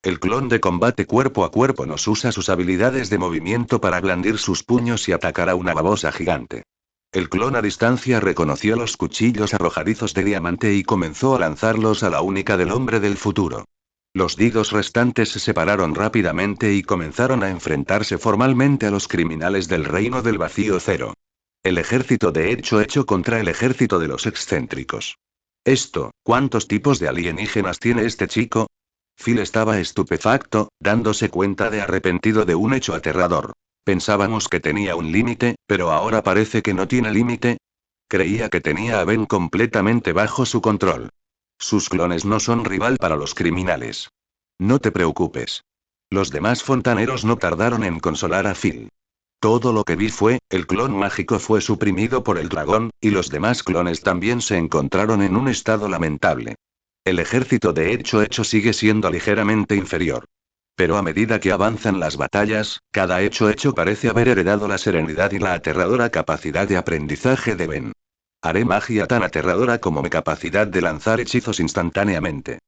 El clon de combate cuerpo a cuerpo nos usa sus habilidades de movimiento para blandir sus puños y atacar a una babosa gigante. El clon a distancia reconoció los cuchillos arrojadizos de diamante y comenzó a lanzarlos a la única del hombre del futuro. Los Didos restantes se separaron rápidamente y comenzaron a enfrentarse formalmente a los criminales del reino del vacío cero. El ejército de hecho contra el ejército de los excéntricos. ¿Cuántos tipos de alienígenas tiene este chico? Phil estaba estupefacto, dándose cuenta de arrepentido de un hecho aterrador. Pensábamos que tenía un límite, pero ahora parece que no tiene límite. Creía que tenía a Ben completamente bajo su control. Sus clones no son rival para los criminales. No te preocupes. Los demás fontaneros no tardaron en consolar a Phil. Todo lo que vi fue, el clon mágico fue suprimido por el dragón, y los demás clones también se encontraron en un estado lamentable. El ejército de hecho sigue siendo ligeramente inferior. Pero a medida que avanzan las batallas, cada hecho parece haber heredado la serenidad y la aterradora capacidad de aprendizaje de Ben. Haré magia tan aterradora como mi capacidad de lanzar hechizos instantáneamente.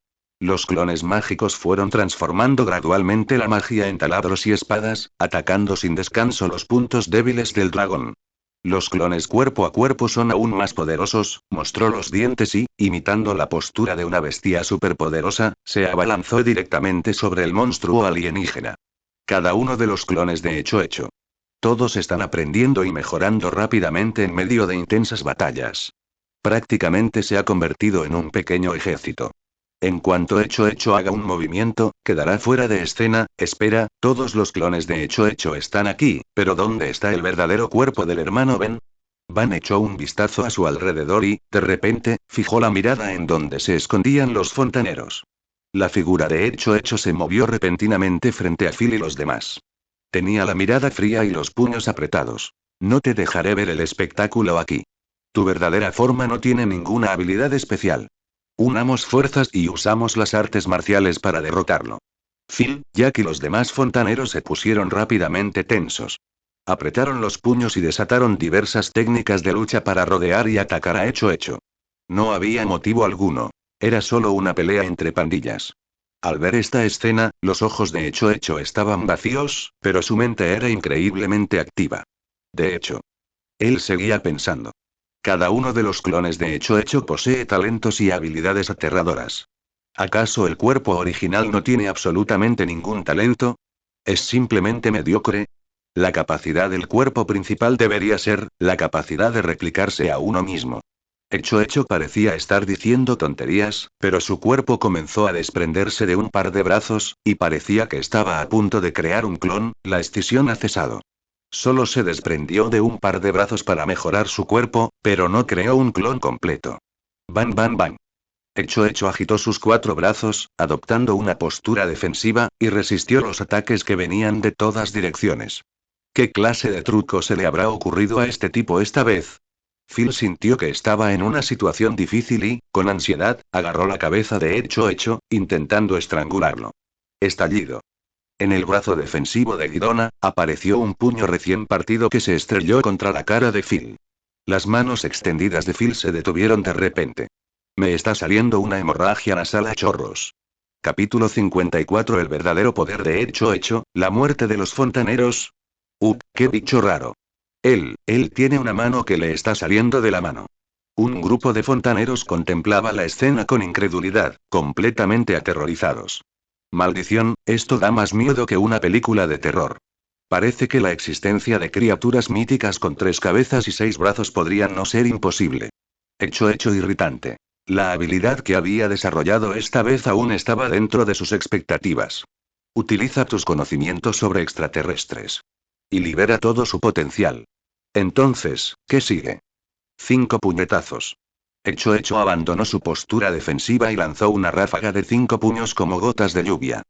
Los clones mágicos fueron transformando gradualmente la magia en taladros y espadas, atacando sin descanso los puntos débiles del dragón. Los clones cuerpo a cuerpo son aún más poderosos, mostró los dientes y, imitando la postura de una bestia superpoderosa, se abalanzó directamente sobre el monstruo alienígena. Cada uno de los clones de hecho. Todos están aprendiendo y mejorando rápidamente en medio de intensas batallas. Prácticamente se ha convertido en un pequeño ejército. En cuanto hecho haga un movimiento, quedará fuera de escena. Espera, todos los clones de hecho están aquí, pero ¿dónde está el verdadero cuerpo del hermano Ben? Van echó un vistazo a su alrededor y, de repente, fijó la mirada en donde se escondían los fontaneros. La figura de hecho se movió repentinamente frente a Phil y los demás. Tenía la mirada fría y los puños apretados. No te dejaré ver el espectáculo aquí. Tu verdadera forma no tiene ninguna habilidad especial. Unamos fuerzas y usamos las artes marciales para derrotarlo. Phil, Jack y los demás fontaneros se pusieron rápidamente tensos. Apretaron los puños y desataron diversas técnicas de lucha para rodear y atacar a hecho. No había motivo alguno. Era solo una pelea entre pandillas. Al ver esta escena, los ojos de hecho estaban vacíos, pero su mente era increíblemente activa. De hecho, él seguía pensando. Cada uno de los clones de hecho posee talentos y habilidades aterradoras. ¿Acaso el cuerpo original no tiene absolutamente ningún talento? ¿Es simplemente mediocre? La capacidad del cuerpo principal debería ser, la capacidad de replicarse a uno mismo. Hecho parecía estar diciendo tonterías, pero su cuerpo comenzó a desprenderse de un par de brazos, y parecía que estaba a punto de crear un clon. La escisión ha cesado. Solo se desprendió de un par de brazos para mejorar su cuerpo, pero no creó un clon completo. Bang bang bang. Hecho agitó sus 4 brazos, adoptando una postura defensiva, y resistió los ataques que venían de todas direcciones. ¿Qué clase de truco se le habrá ocurrido a este tipo esta vez? Phil sintió que estaba en una situación difícil y, con ansiedad, agarró la cabeza de hecho, intentando estrangularlo. Estallido. En el brazo defensivo de Guidona, apareció un puño recién partido que se estrelló contra la cara de Phil. Las manos extendidas de Phil se detuvieron de repente. Me está saliendo una hemorragia nasal a chorros. Capítulo 54. El verdadero poder de hecho, la muerte de los fontaneros. Qué bicho raro. Él tiene una mano que le está saliendo de la mano. Un grupo de fontaneros contemplaba la escena con incredulidad, completamente aterrorizados. Maldición, esto da más miedo que una película de terror. Parece que la existencia de criaturas míticas con 3 cabezas y 6 brazos podría no ser imposible. Hecho irritante. La habilidad que había desarrollado esta vez aún estaba dentro de sus expectativas. Utiliza tus conocimientos sobre extraterrestres. Y libera todo su potencial. Entonces, ¿qué sigue? 5 puñetazos. Hecho abandonó su postura defensiva y lanzó una ráfaga de 5 puños como gotas de lluvia.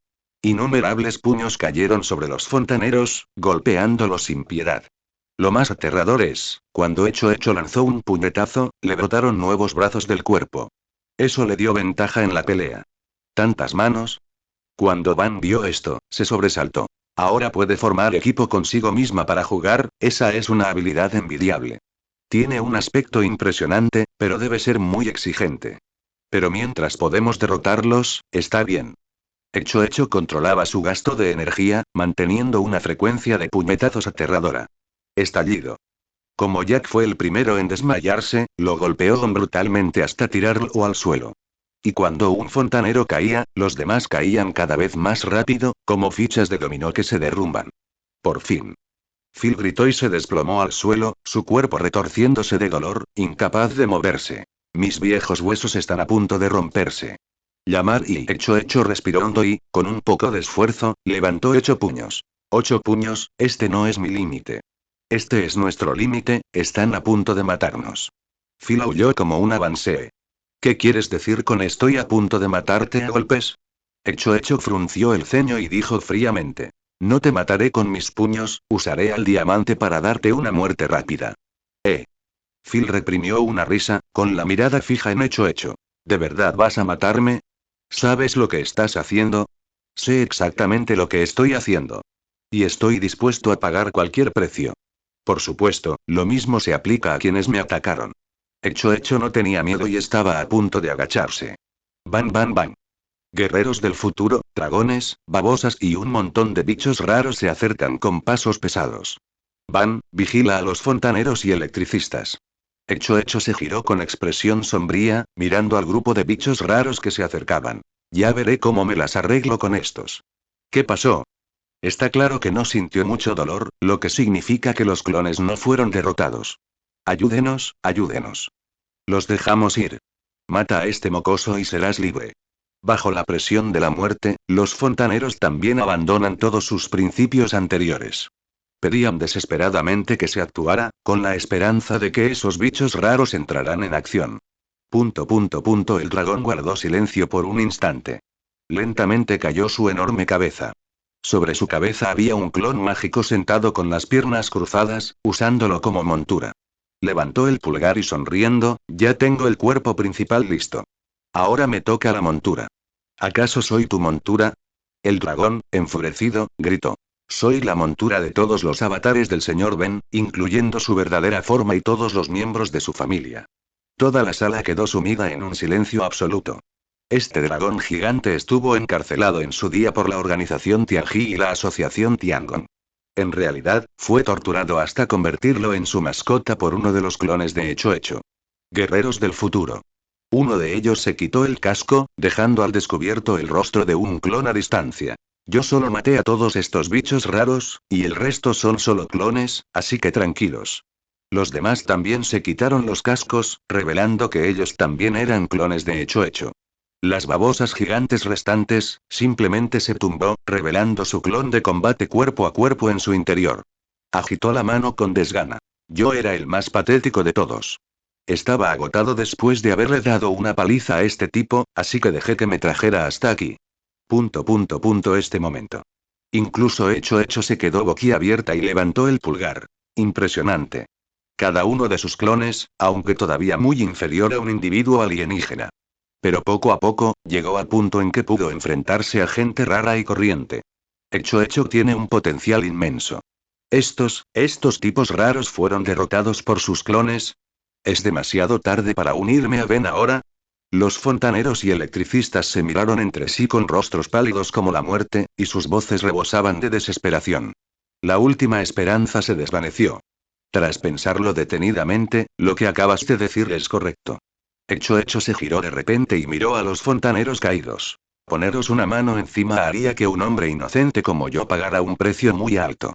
Innumerables puños cayeron sobre los fontaneros, golpeándolos sin piedad. Lo más aterrador es, cuando Hecho lanzó un puñetazo, le brotaron nuevos brazos del cuerpo. Eso le dio ventaja en la pelea. ¿Tantas manos? Cuando Van vio esto, se sobresaltó. Ahora puede formar equipo consigo misma para jugar, esa es una habilidad envidiable. Tiene un aspecto impresionante, pero debe ser muy exigente. Pero mientras podemos derrotarlos, está bien. Hecho controlaba su gasto de energía, manteniendo una frecuencia de puñetazos aterradora. Estallido. Como Jack fue el primero en desmayarse, lo golpeó brutalmente hasta tirarlo al suelo. Y cuando un fontanero caía, los demás caían cada vez más rápido, como fichas de dominó que se derrumban. Por fin. Phil gritó y se desplomó al suelo, su cuerpo retorciéndose de dolor, incapaz de moverse. Mis viejos huesos están a punto de romperse. Llamar y Hecho respiró hondo y, con un poco de esfuerzo, levantó 8 puños. 8 puños, este no es mi límite. Este es nuestro límite, están a punto de matarnos. Phil aulló como un avancée. ¿Qué quieres decir con estoy a punto de matarte a golpes? Hecho frunció el ceño y dijo fríamente. No te mataré con mis puños, usaré al diamante para darte una muerte rápida. ¿Eh? Phil reprimió una risa, con la mirada fija en Hecho. ¿De verdad vas a matarme? ¿Sabes lo que estás haciendo? Sé exactamente lo que estoy haciendo. Y estoy dispuesto a pagar cualquier precio. Por supuesto, lo mismo se aplica a quienes me atacaron. Hecho no tenía miedo y estaba a punto de agacharse. Bang bang bang. Guerreros del futuro, dragones, babosas y un montón de bichos raros se acercan con pasos pesados. Van, vigila a los fontaneros y electricistas. Hecho se giró con expresión sombría, mirando al grupo de bichos raros que se acercaban. Ya veré cómo me las arreglo con estos. ¿Qué pasó? Está claro que no sintió mucho dolor, lo que significa que los clones no fueron derrotados. Ayúdenos, ayúdenos. Los dejamos ir. Mata a este mocoso y serás libre. Bajo la presión de la muerte, los fontaneros también abandonan todos sus principios anteriores. Pedían desesperadamente que se actuara, con la esperanza de que esos bichos raros entrarán en acción. El dragón guardó silencio por un instante. Lentamente cayó su enorme cabeza. Sobre su cabeza había un clon mágico sentado con las piernas cruzadas, usándolo como montura. Levantó el pulgar y sonriendo, ya tengo el cuerpo principal listo. Ahora me toca la montura. ¿Acaso soy tu montura? El dragón, enfurecido, gritó. Soy la montura de todos los avatares del señor Ben, incluyendo su verdadera forma y todos los miembros de su familia. Toda la sala quedó sumida en un silencio absoluto. Este dragón gigante estuvo encarcelado en su día por la organización Tianji y la asociación Tiangong. En realidad, fue torturado hasta convertirlo en su mascota por uno de los clones de Hecho. Guerreros del futuro. Uno de ellos se quitó el casco, dejando al descubierto el rostro de un clon a distancia. Yo solo maté a todos estos bichos raros, y el resto son solo clones, así que tranquilos. Los demás también se quitaron los cascos, revelando que ellos también eran clones de Hecho. Las babosas gigantes restantes, simplemente se tumbó, revelando su clon de combate cuerpo a cuerpo en su interior. Agitó la mano con desgana. Yo era el más patético de todos. Estaba agotado después de haberle dado una paliza a este tipo, así que dejé que me trajera hasta aquí. Este momento. Incluso Hecho se quedó boquiabierta y levantó el pulgar. Impresionante. Cada uno de sus clones, aunque todavía muy inferior a un individuo alienígena. Pero poco a poco, llegó al punto en que pudo enfrentarse a gente rara y corriente. Hecho tiene un potencial inmenso. Estos tipos raros fueron derrotados por sus clones. ¿Es demasiado tarde para unirme a Ben ahora? Los fontaneros y electricistas se miraron entre sí con rostros pálidos como la muerte, y sus voces rebosaban de desesperación. La última esperanza se desvaneció. Tras pensarlo detenidamente, lo que acabas de decir es correcto. Hecho se giró de repente y miró a los fontaneros caídos. Poneros una mano encima haría que un hombre inocente como yo pagara un precio muy alto.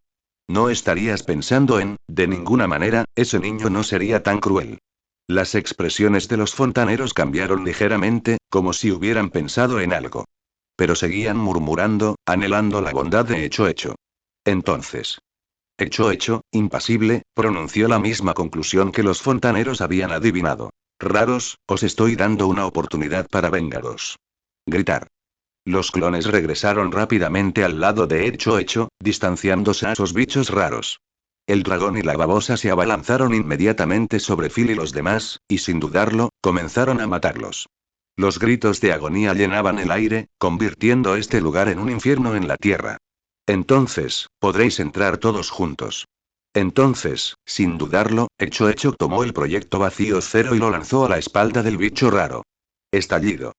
No estarías pensando de ninguna manera, ese niño no sería tan cruel. Las expresiones de los fontaneros cambiaron ligeramente, como si hubieran pensado en algo. Pero seguían murmurando, anhelando la bondad de Hecho. Entonces. Hecho, impasible, pronunció la misma conclusión que los fontaneros habían adivinado. Raros, os estoy dando una oportunidad para vengaros. Gritar. Los clones regresaron rápidamente al lado de Hecho, distanciándose a esos bichos raros. El dragón y la babosa se abalanzaron inmediatamente sobre Phil y los demás, y sin dudarlo, comenzaron a matarlos. Los gritos de agonía llenaban el aire, convirtiendo este lugar en un infierno en la tierra. Entonces, podréis entrar todos juntos. Entonces, sin dudarlo, Hecho tomó el proyecto vacío cero y lo lanzó a la espalda del bicho raro. Estallido.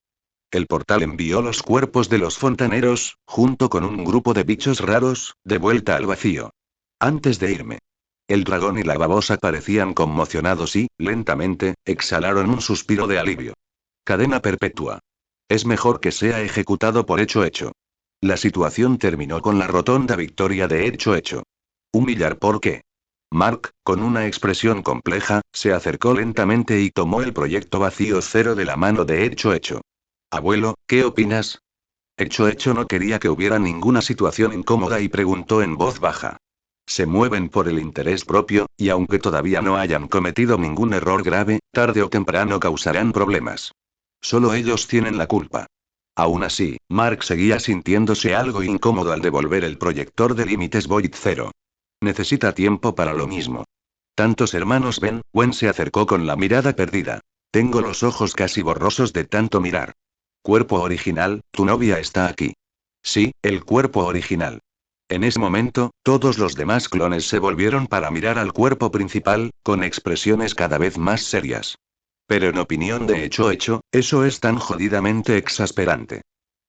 El portal envió los cuerpos de los fontaneros, junto con un grupo de bichos raros, de vuelta al vacío. Antes de irme, el dragón y la babosa parecían conmocionados y, lentamente, exhalaron un suspiro de alivio. Cadena perpetua. Es mejor que sea ejecutado por Hecho Hecho. La situación terminó con la rotonda victoria de Hecho Hecho. ¿Humillar por qué? Mark, con una expresión compleja, se acercó lentamente y tomó el proyecto vacío cero de la mano de Hecho Hecho. Abuelo, ¿qué opinas? Hecho Hecho no quería que hubiera ninguna situación incómoda y preguntó en voz baja. Se mueven por el interés propio, y aunque todavía no hayan cometido ningún error grave, tarde o temprano causarán problemas. Solo ellos tienen la culpa. Aún así, Mark seguía sintiéndose algo incómodo al devolver el proyector de límites Void Zero. Necesita tiempo para lo mismo. Tantos hermanos ven, Gwen se acercó con la mirada perdida. Tengo los ojos casi borrosos de tanto mirar. Cuerpo original, tu novia está aquí. Sí, el cuerpo original. En ese momento, todos los demás clones se volvieron para mirar al cuerpo principal, con expresiones cada vez más serias. Pero en opinión de Hecho Hecho, eso es tan jodidamente exasperante.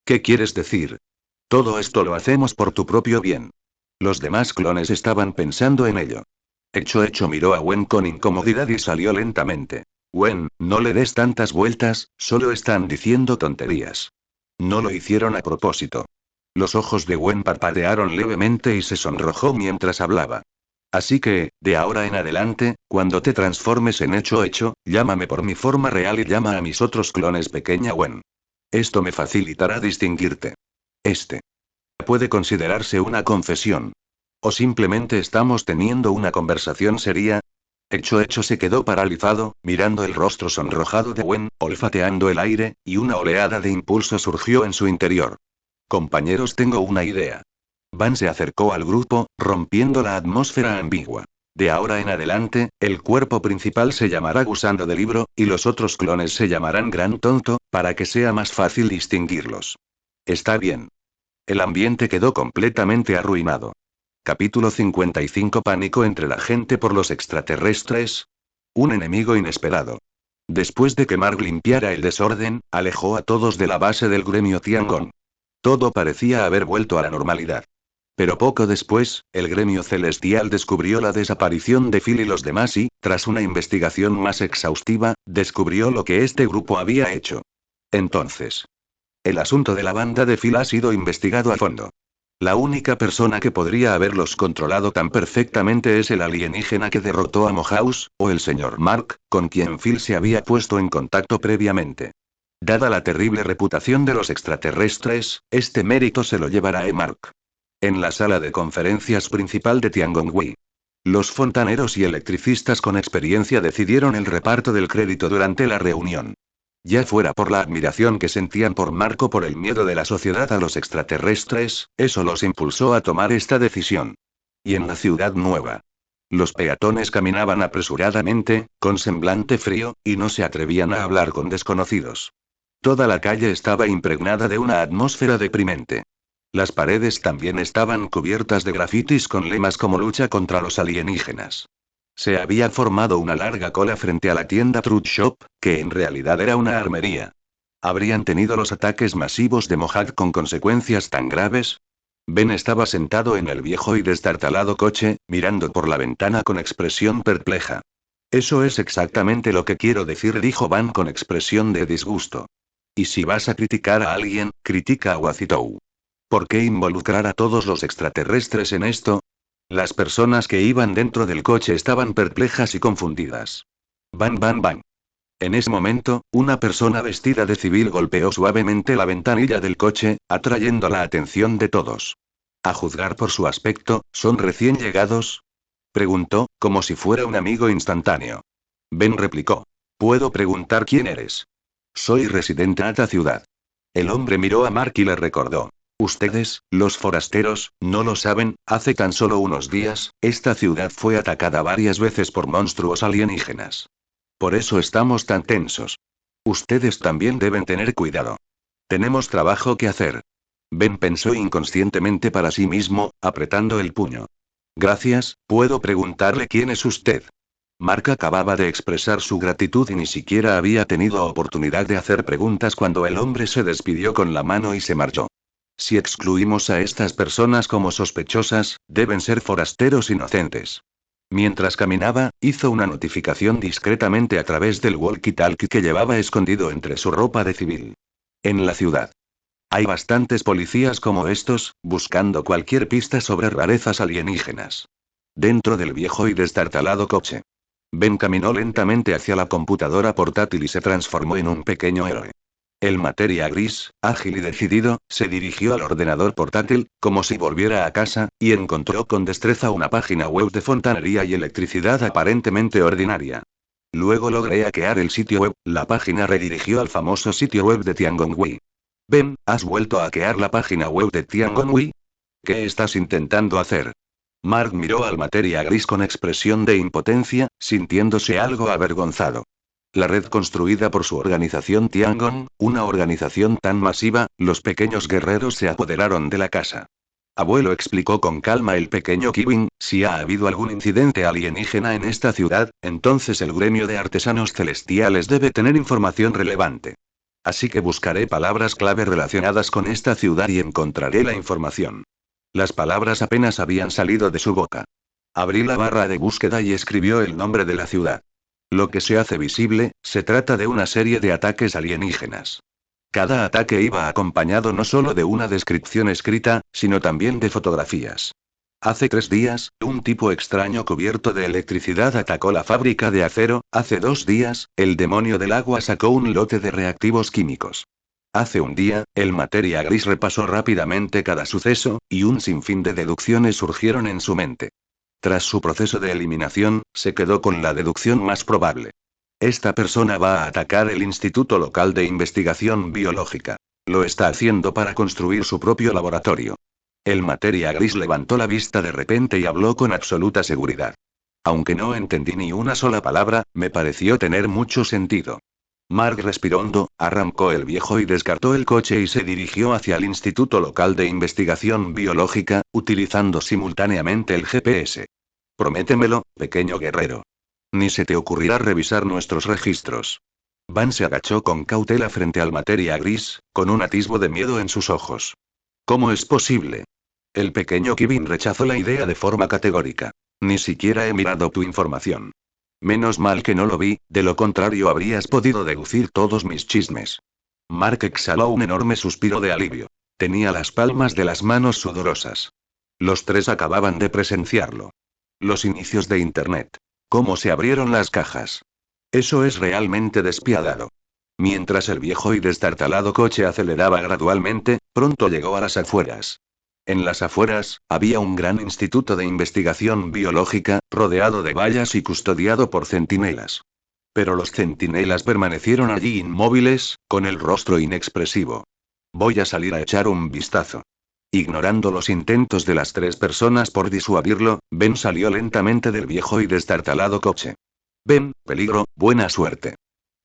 ¿Qué quieres decir? Todo esto lo hacemos por tu propio bien. Los demás clones estaban pensando en ello. Hecho Hecho miró a Gwen con incomodidad y salió lentamente. Gwen, no le des tantas vueltas, solo están diciendo tonterías. No lo hicieron a propósito. Los ojos de Gwen parpadearon levemente y se sonrojó mientras hablaba. Así que, de ahora en adelante, cuando te transformes en Hecho Hecho, llámame por mi forma real y llama a mis otros clones pequeña Gwen. Esto me facilitará distinguirte. Puede considerarse una confesión. ¿O simplemente estamos teniendo una conversación seria? Hecho Hecho se quedó paralizado, mirando el rostro sonrojado de Gwen, olfateando el aire, y una oleada de impulso surgió en su interior. Compañeros, tengo una idea. Van se acercó al grupo, rompiendo la atmósfera ambigua. De ahora en adelante, el cuerpo principal se llamará Gusano de Libro, y los otros clones se llamarán Gran Tonto, para que sea más fácil distinguirlos. Está bien. El ambiente quedó completamente arruinado. Capítulo 55. Pánico entre la gente por los extraterrestres. Un enemigo inesperado. Después de que Mark limpiara el desorden, alejó a todos de la base del gremio Tiangong. Todo parecía haber vuelto a la normalidad. Pero poco después, el gremio celestial descubrió la desaparición de Phil y los demás y, tras una investigación más exhaustiva, descubrió lo que este grupo había hecho. Entonces, el asunto de la banda de Phil ha sido investigado a fondo. La única persona que podría haberlos controlado tan perfectamente es el alienígena que derrotó a Mohaus, o el señor Mark, con quien Phil se había puesto en contacto previamente. Dada la terrible reputación de los extraterrestres, este mérito se lo llevará a Mark. En la sala de conferencias principal de Tiangonghui. Los fontaneros y electricistas con experiencia decidieron el reparto del crédito durante la reunión. Ya fuera por la admiración que sentían por Mark o por el miedo de la sociedad a los extraterrestres, eso los impulsó a tomar esta decisión. Y en la ciudad nueva. Los peatones caminaban apresuradamente, con semblante frío, y no se atrevían a hablar con desconocidos. Toda la calle estaba impregnada de una atmósfera deprimente. Las paredes también estaban cubiertas de grafitis con lemas como lucha contra los alienígenas. Se había formado una larga cola frente a la tienda Truth Shop, que en realidad era una armería. ¿Habrían tenido los ataques masivos de Mohawk con consecuencias tan graves? Ben estaba sentado en el viejo y destartalado coche, mirando por la ventana con expresión perpleja. Eso es exactamente lo que quiero decir, dijo Van con expresión de disgusto. Y si vas a criticar a alguien, critica a Wazitou. ¿Por qué involucrar a todos los extraterrestres en esto? Las personas que iban dentro del coche estaban perplejas y confundidas. Van, van, van. En ese momento, una persona vestida de civil golpeó suavemente la ventanilla del coche, atrayendo la atención de todos. A juzgar por su aspecto, ¿son recién llegados? Preguntó, como si fuera un amigo instantáneo. Ben replicó. ¿Puedo preguntar quién eres? Soy residente de esta ciudad. El hombre miró a Mark y le recordó. Ustedes, los forasteros, no lo saben, hace tan solo unos días, esta ciudad fue atacada varias veces por monstruos alienígenas. Por eso estamos tan tensos. Ustedes también deben tener cuidado. Tenemos trabajo que hacer. Ben pensó inconscientemente para sí mismo, apretando el puño. Gracias, ¿puedo preguntarle quién es usted? Mark acababa de expresar su gratitud y ni siquiera había tenido oportunidad de hacer preguntas cuando el hombre se despidió con la mano y se marchó. Si excluimos a estas personas como sospechosas, deben ser forasteros inocentes. Mientras caminaba, hizo una notificación discretamente a través del walkie-talkie que llevaba escondido entre su ropa de civil. En la ciudad. Hay bastantes policías como estos, buscando cualquier pista sobre rarezas alienígenas. Dentro del viejo y destartalado coche. Ben caminó lentamente hacia la computadora portátil y se transformó en un pequeño héroe. El materia gris, ágil y decidido, se dirigió al ordenador portátil, como si volviera a casa, y encontró con destreza una página web de fontanería y electricidad aparentemente ordinaria. Luego logré hackear el sitio web, la página redirigió al famoso sitio web de Tiangonghui. Ben, ¿has vuelto a hackear la página web de Tiangonghui? ¿Qué estás intentando hacer? Mark miró al materia gris con expresión de impotencia, sintiéndose algo avergonzado. La red construida por su organización Tiangong, una organización tan masiva, los pequeños guerreros se apoderaron de la casa. Abuelo, explicó con calma el pequeño Kevin, si ha habido algún incidente alienígena en esta ciudad, entonces el gremio de artesanos celestiales debe tener información relevante. Así que buscaré palabras clave relacionadas con esta ciudad y encontraré la información. Las palabras apenas habían salido de su boca. Abrí la barra de búsqueda y escribió el nombre de la ciudad. Lo que se hace visible, se trata de una serie de ataques alienígenas. Cada ataque iba acompañado no solo de una descripción escrita, sino también de fotografías. Hace 3 días, un tipo extraño cubierto de electricidad atacó la fábrica de acero. Hace 2 días, el demonio del agua sacó un lote de reactivos químicos. Hace un día, el materia gris repasó rápidamente cada suceso, y un sinfín de deducciones surgieron en su mente. Tras su proceso de eliminación, se quedó con la deducción más probable. Esta persona va a atacar el Instituto Local de Investigación Biológica. Lo está haciendo para construir su propio laboratorio. El materia gris levantó la vista de repente y habló con absoluta seguridad. Aunque no entendí ni una sola palabra, me pareció tener mucho sentido. Mark respiró hondo, arrancó el viejo y descartó el coche y se dirigió hacia el Instituto Local de Investigación Biológica, utilizando simultáneamente el GPS. Prométemelo, pequeño guerrero. Ni se te ocurrirá revisar nuestros registros. Van se agachó con cautela frente al materia gris, con un atisbo de miedo en sus ojos. ¿Cómo es posible? El pequeño Kevin rechazó la idea de forma categórica. Ni siquiera he mirado tu información. Menos mal que no lo vi, de lo contrario habrías podido deducir todos mis chismes. Mark exhaló un enorme suspiro de alivio. Tenía las palmas de las manos sudorosas. Los tres acababan de presenciarlo. Los inicios de Internet. Cómo se abrieron las cajas. Eso es realmente despiadado. Mientras el viejo y destartalado coche aceleraba gradualmente, pronto llegó a las afueras. En las afueras, había un gran instituto de investigación biológica, rodeado de vallas y custodiado por centinelas. Pero los centinelas permanecieron allí inmóviles, con el rostro inexpresivo. Voy a salir a echar un vistazo. Ignorando los intentos de las 3 personas por disuadirlo, Ben salió lentamente del viejo y destartalado coche. Ben, peligro, buena suerte.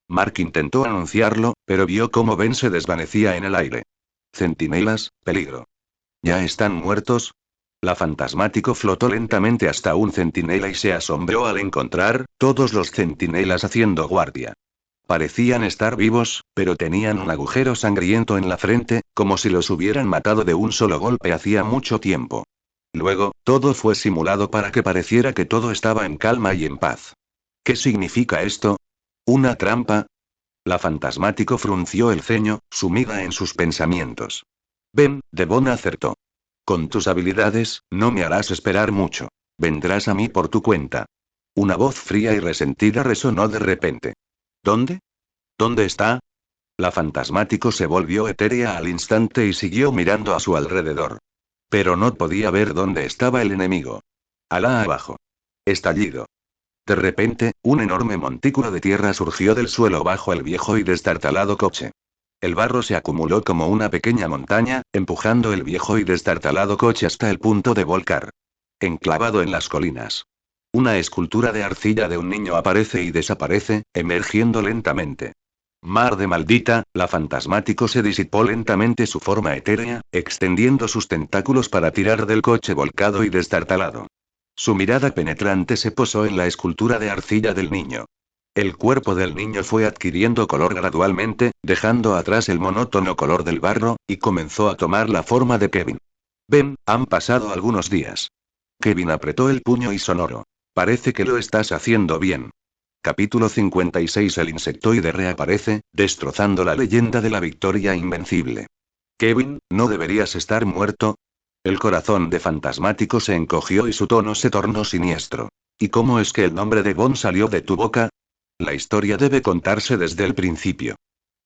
Mark intentó anunciarlo, pero vio cómo Ben se desvanecía en el aire. Centinelas, peligro. ¿Ya están muertos? La fantasmático flotó lentamente hasta un centinela y se asombró al encontrar todos los centinelas haciendo guardia. Parecían estar vivos, pero tenían un agujero sangriento en la frente, como si los hubieran matado de un solo golpe hacía mucho tiempo. Luego, todo fue simulado para que pareciera que todo estaba en calma y en paz. ¿Qué significa esto? ¿Una trampa? La fantasmático frunció el ceño, sumida en sus pensamientos. Ben, Devon acertó. Con tus habilidades, no me harás esperar mucho. Vendrás a mí por tu cuenta. Una voz fría y resentida resonó de repente. ¿Dónde? ¿Dónde está? La fantasmático se volvió etérea al instante y siguió mirando a su alrededor. Pero no podía ver dónde estaba el enemigo. Alá abajo. Estallido. De repente, un enorme montículo de tierra surgió del suelo bajo el viejo y destartalado coche. El barro se acumuló como una pequeña montaña, empujando el viejo y destartalado coche hasta el punto de volcar. Enclavado en las colinas. Una escultura de arcilla de un niño aparece y desaparece, emergiendo lentamente. Mar de maldita, la fantasmático se disipó lentamente su forma etérea, extendiendo sus tentáculos para tirar del coche volcado y destartalado. Su mirada penetrante se posó en la escultura de arcilla del niño. El cuerpo del niño fue adquiriendo color gradualmente, dejando atrás el monótono color del barro, y comenzó a tomar la forma de Kevin. Ven, han pasado algunos días. Kevin apretó el puño y sonoro. Parece que lo estás haciendo bien. Capítulo 56. El insectoide reaparece, destrozando la leyenda de la victoria invencible. Kevin, ¿no deberías estar muerto? El corazón de Fantasmático se encogió y su tono se tornó siniestro. ¿Y cómo es que el nombre de Bond salió de tu boca? La historia debe contarse desde el principio.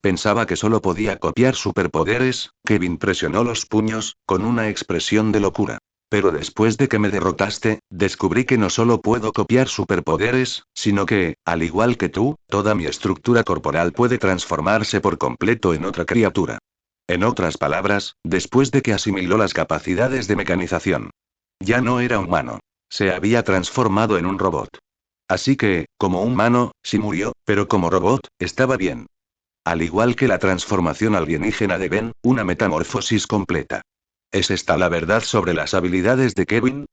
Pensaba que solo podía copiar superpoderes. Kevin presionó los puños, con una expresión de locura. Pero después de que me derrotaste, descubrí que no solo puedo copiar superpoderes, sino que, al igual que tú, toda mi estructura corporal puede transformarse por completo en otra criatura. En otras palabras, después de que asimiló las capacidades de mecanización. Ya no era humano. Se había transformado en un robot. Así que, como humano, sí murió, pero como robot, estaba bien. Al igual que la transformación alienígena de Ben, una metamorfosis completa. ¿Es esta la verdad sobre las habilidades de Kevin?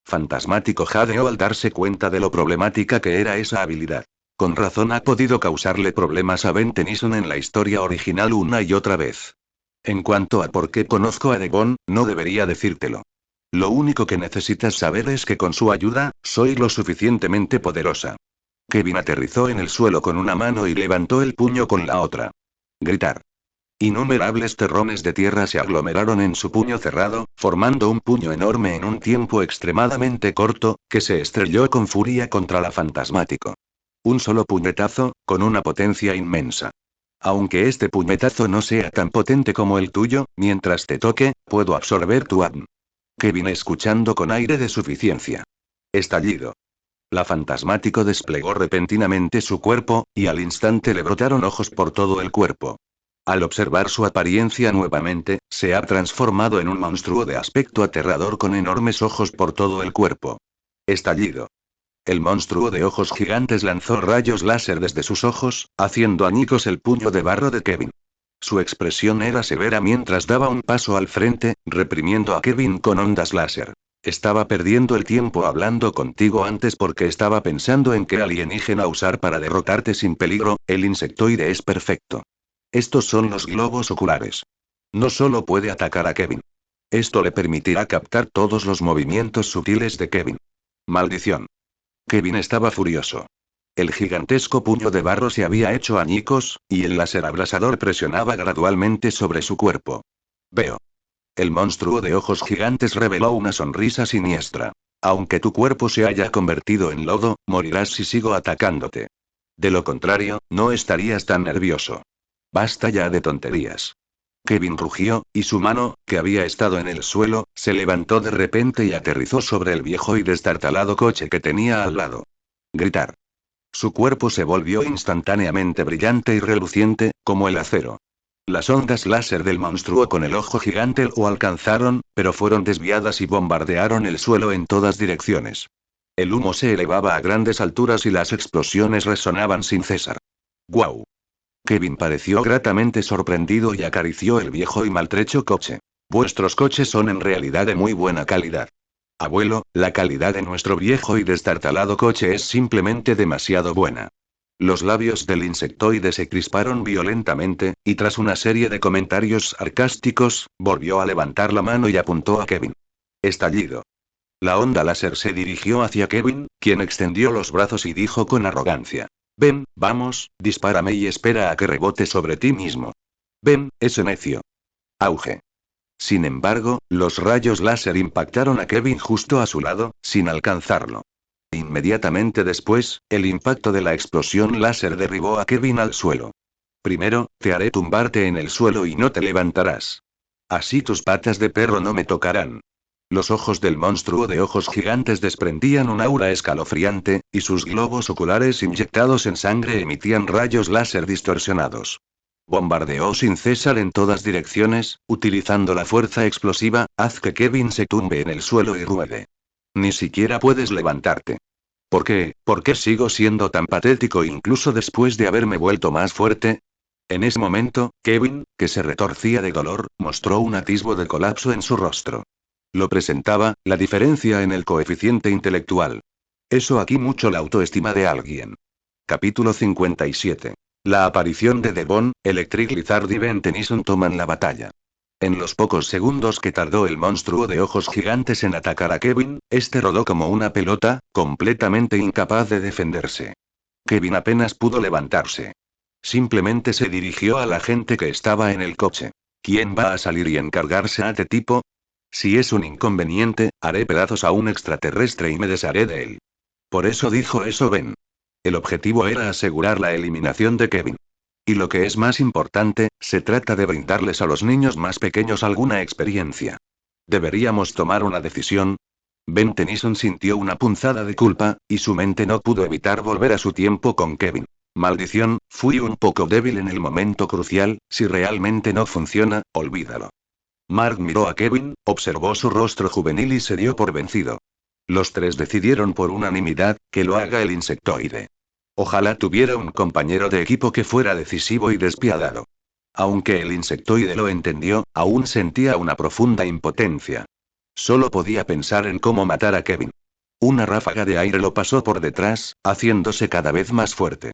Fantasmático jadeó al darse cuenta de lo problemática que era esa habilidad. Con razón ha podido causarle problemas a Ben Tennyson en la historia original una y otra vez. En cuanto a por qué conozco a Devon, no debería decírtelo. Lo único que necesitas saber es que con su ayuda, soy lo suficientemente poderosa. Kevin aterrizó en el suelo con una mano y levantó el puño con la otra. Gritar. Innumerables terrones de tierra se aglomeraron en su puño cerrado, formando un puño enorme en un tiempo extremadamente corto, que se estrelló con furia contra la Fantasmático. Un solo puñetazo, con una potencia inmensa. Aunque este puñetazo no sea tan potente como el tuyo, mientras te toque, puedo absorber tu ADN. Kevin escuchando con aire de suficiencia. Estallido. La Fantasmático desplegó repentinamente su cuerpo, y al instante le brotaron ojos por todo el cuerpo. Al observar su apariencia nuevamente, se ha transformado en un monstruo de aspecto aterrador con enormes ojos por todo el cuerpo. Estallido. El monstruo de ojos gigantes lanzó rayos láser desde sus ojos, haciendo añicos el puño de barro de Kevin. Su expresión era severa mientras daba un paso al frente, reprimiendo a Kevin con ondas láser. Estaba perdiendo el tiempo hablando contigo antes porque estaba pensando en qué alienígena usar para derrotarte sin peligro. El insectoide es perfecto. Estos son los globos oculares. No solo puede atacar a Kevin. Esto le permitirá captar todos los movimientos sutiles de Kevin. Maldición. Kevin estaba furioso. El gigantesco puño de barro se había hecho añicos, y el láser abrasador presionaba gradualmente sobre su cuerpo. Veo. El monstruo de ojos gigantes reveló una sonrisa siniestra. Aunque tu cuerpo se haya convertido en lodo, morirás si sigo atacándote. De lo contrario, no estarías tan nervioso. Basta ya de tonterías. Kevin rugió, y su mano, que había estado en el suelo, se levantó de repente y aterrizó sobre el viejo y destartalado coche que tenía al lado. Gritar. Su cuerpo se volvió instantáneamente brillante y reluciente, como el acero. Las ondas láser del monstruo con el ojo gigante lo alcanzaron, pero fueron desviadas y bombardearon el suelo en todas direcciones. El humo se elevaba a grandes alturas y las explosiones resonaban sin cesar. ¡Guau! Kevin pareció gratamente sorprendido y acarició el viejo y maltrecho coche. Vuestros coches son en realidad de muy buena calidad. Abuelo, la calidad de nuestro viejo y destartalado coche es simplemente demasiado buena. Los labios del insectoide se crisparon violentamente, y tras una serie de comentarios sarcásticos, volvió a levantar la mano y apuntó a Kevin. Estallido. La onda láser se dirigió hacia Kevin, quien extendió los brazos y dijo con arrogancia. Ven, vamos, dispárame y espera a que rebote sobre ti mismo. Ven, ese necio. Auge. Sin embargo, los rayos láser impactaron a Kevin justo a su lado, sin alcanzarlo. Inmediatamente después, el impacto de la explosión láser derribó a Kevin al suelo. Primero, te haré tumbarte en el suelo y no te levantarás. Así tus patas de perro no me tocarán. Los ojos del monstruo de ojos gigantes desprendían un aura escalofriante, y sus globos oculares inyectados en sangre emitían rayos láser distorsionados. Bombardeó sin cesar en todas direcciones, utilizando la fuerza explosiva, haz que Kevin se tumbe en el suelo y ruede. Ni siquiera puedes levantarte. ¿Por qué? ¿Por qué sigo siendo tan patético incluso después de haberme vuelto más fuerte? En ese momento, Kevin, que se retorcía de dolor, mostró un atisbo de colapso en su rostro. Lo presentaba, la diferencia en el coeficiente intelectual. Eso aquí mucho la autoestima de alguien. Capítulo 57. La aparición de Devon, Electric Lizard y Ben Tennyson toman la batalla. En los pocos segundos que tardó el monstruo de ojos gigantes en atacar a Kevin, este rodó como una pelota, completamente incapaz de defenderse. Kevin apenas pudo levantarse. Simplemente se dirigió a la gente que estaba en el coche. ¿Quién va a salir y encargarse a este tipo? Si es un inconveniente, haré pedazos a un extraterrestre y me desharé de él. Por eso dijo eso Ben. El objetivo era asegurar la eliminación de Kevin. Y lo que es más importante, se trata de brindarles a los niños más pequeños alguna experiencia. ¿Deberíamos tomar una decisión? Ben Tennyson sintió una punzada de culpa, y su mente no pudo evitar volver a su tiempo con Kevin. Maldición, fui un poco débil en el momento crucial, si realmente no funciona, olvídalo. Mark miró a Kevin, observó su rostro juvenil y se dio por vencido. Los tres decidieron por unanimidad, que lo haga el insectoide. Ojalá tuviera un compañero de equipo que fuera decisivo y despiadado. Aunque el insectoide lo entendió, aún sentía una profunda impotencia. Solo podía pensar en cómo matar a Kevin. Una ráfaga de aire lo pasó por detrás, haciéndose cada vez más fuerte.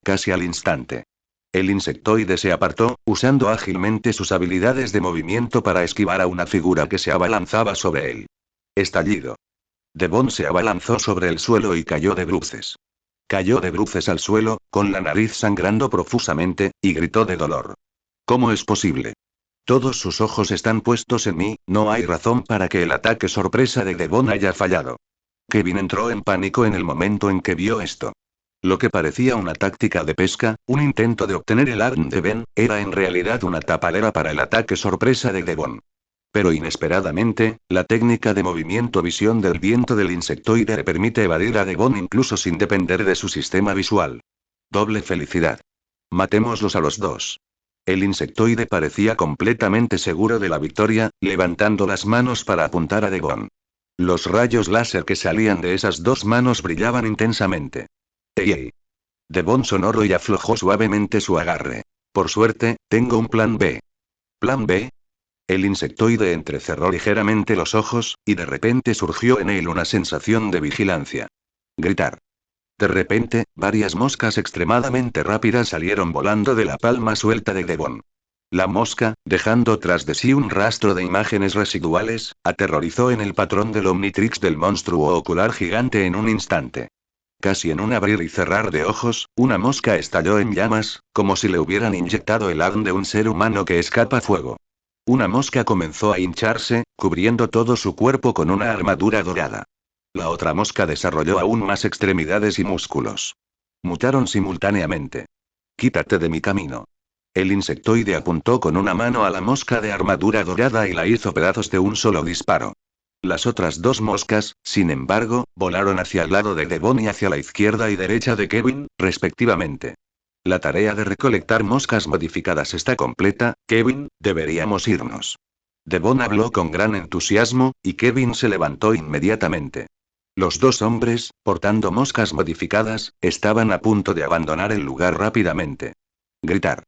Casi al instante. El insectoide se apartó, usando ágilmente sus habilidades de movimiento para esquivar a una figura que se abalanzaba sobre él. Estallido. Devon se abalanzó sobre el suelo y cayó de bruces. Cayó de bruces al suelo, con la nariz sangrando profusamente, y gritó de dolor. ¿Cómo es posible? Todos sus ojos están puestos en mí, no hay razón para que el ataque sorpresa de Devon haya fallado. Kevin entró en pánico en el momento en que vio esto. Lo que parecía una táctica de pesca, un intento de obtener el arm de Ben, era en realidad una tapadera para el ataque sorpresa de Devon. Pero inesperadamente, la técnica de movimiento visión del viento del insectoide le permite evadir a Devon incluso sin depender de su sistema visual. Doble felicidad. Matémoslos a los dos. El insectoide parecía completamente seguro de la victoria, levantando las manos para apuntar a Devon. Los rayos láser que salían de esas dos manos brillaban intensamente. ¡Ey! Devon sonoro y aflojó suavemente su agarre. Por suerte, tengo un plan B. ¿Plan B? El insectoide entrecerró ligeramente los ojos, y de repente surgió en él una sensación de vigilancia. Gritar. De repente, varias moscas extremadamente rápidas salieron volando de la palma suelta de Devon. La mosca, dejando tras de sí un rastro de imágenes residuales, aterrorizó en el patrón del Omnitrix del monstruo ocular gigante en un instante. Casi en un abrir y cerrar de ojos, una mosca estalló en llamas, como si le hubieran inyectado el ADN de un ser humano que escapa fuego. Una mosca comenzó a hincharse, cubriendo todo su cuerpo con una armadura dorada. La otra mosca desarrolló aún más extremidades y músculos. Mutaron simultáneamente. Quítate de mi camino. El insectoide apuntó con una mano a la mosca de armadura dorada y la hizo pedazos de un solo disparo. Las otras dos moscas, sin embargo, volaron hacia el lado de Devon y hacia la izquierda y derecha de Kevin, respectivamente. La tarea de recolectar moscas modificadas está completa, Kevin, deberíamos irnos. Devon habló con gran entusiasmo, y Kevin se levantó inmediatamente. Los dos hombres, portando moscas modificadas, estaban a punto de abandonar el lugar rápidamente. Gritar.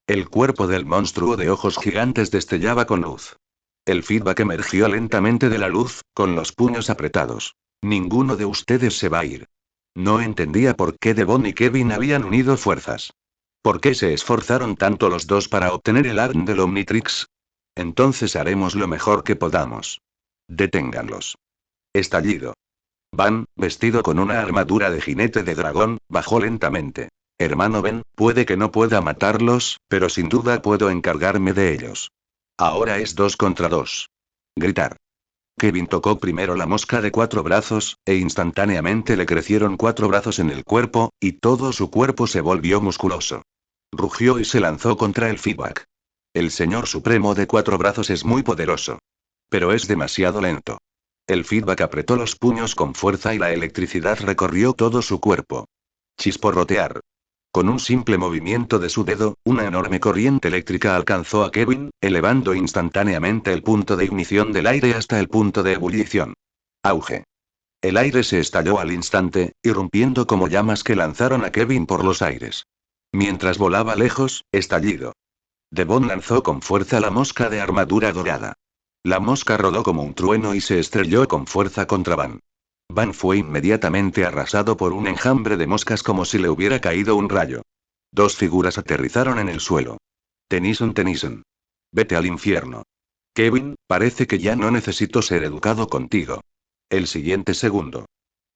El cuerpo del monstruo de ojos gigantes destellaba con luz. El feedback emergió lentamente de la luz, con los puños apretados. Ninguno de ustedes se va a ir. No entendía por qué Devon y Kevin habían unido fuerzas. ¿Por qué se esforzaron tanto los dos para obtener el arm del Omnitrix? Entonces haremos lo mejor que podamos. Deténganlos. Estallido. Van, vestido con una armadura de jinete de dragón, bajó lentamente. Hermano Ben, puede que no pueda matarlos, pero sin duda puedo encargarme de ellos. Ahora es 2 contra 2. Gritar. Kevin tocó primero la mosca de 4 brazos, e instantáneamente le crecieron 4 brazos en el cuerpo, y todo su cuerpo se volvió musculoso. Rugió y se lanzó contra el feedback. El señor supremo de 4 brazos es muy poderoso. Pero es demasiado lento. El feedback apretó los puños con fuerza y la electricidad recorrió todo su cuerpo. Chisporrotear. Con un simple movimiento de su dedo, una enorme corriente eléctrica alcanzó a Kevin, elevando instantáneamente el punto de ignición del aire hasta el punto de ebullición. Auge. El aire se estalló al instante, irrumpiendo como llamas que lanzaron a Kevin por los aires. Mientras volaba lejos, estallido. Devon lanzó con fuerza la mosca de armadura dorada. La mosca rodó como un trueno y se estrelló con fuerza contra Van. Van fue inmediatamente arrasado por un enjambre de moscas como si le hubiera caído un rayo. Dos figuras aterrizaron en el suelo. Tennyson. Vete al infierno. Kevin, parece que ya no necesito ser educado contigo. El siguiente segundo.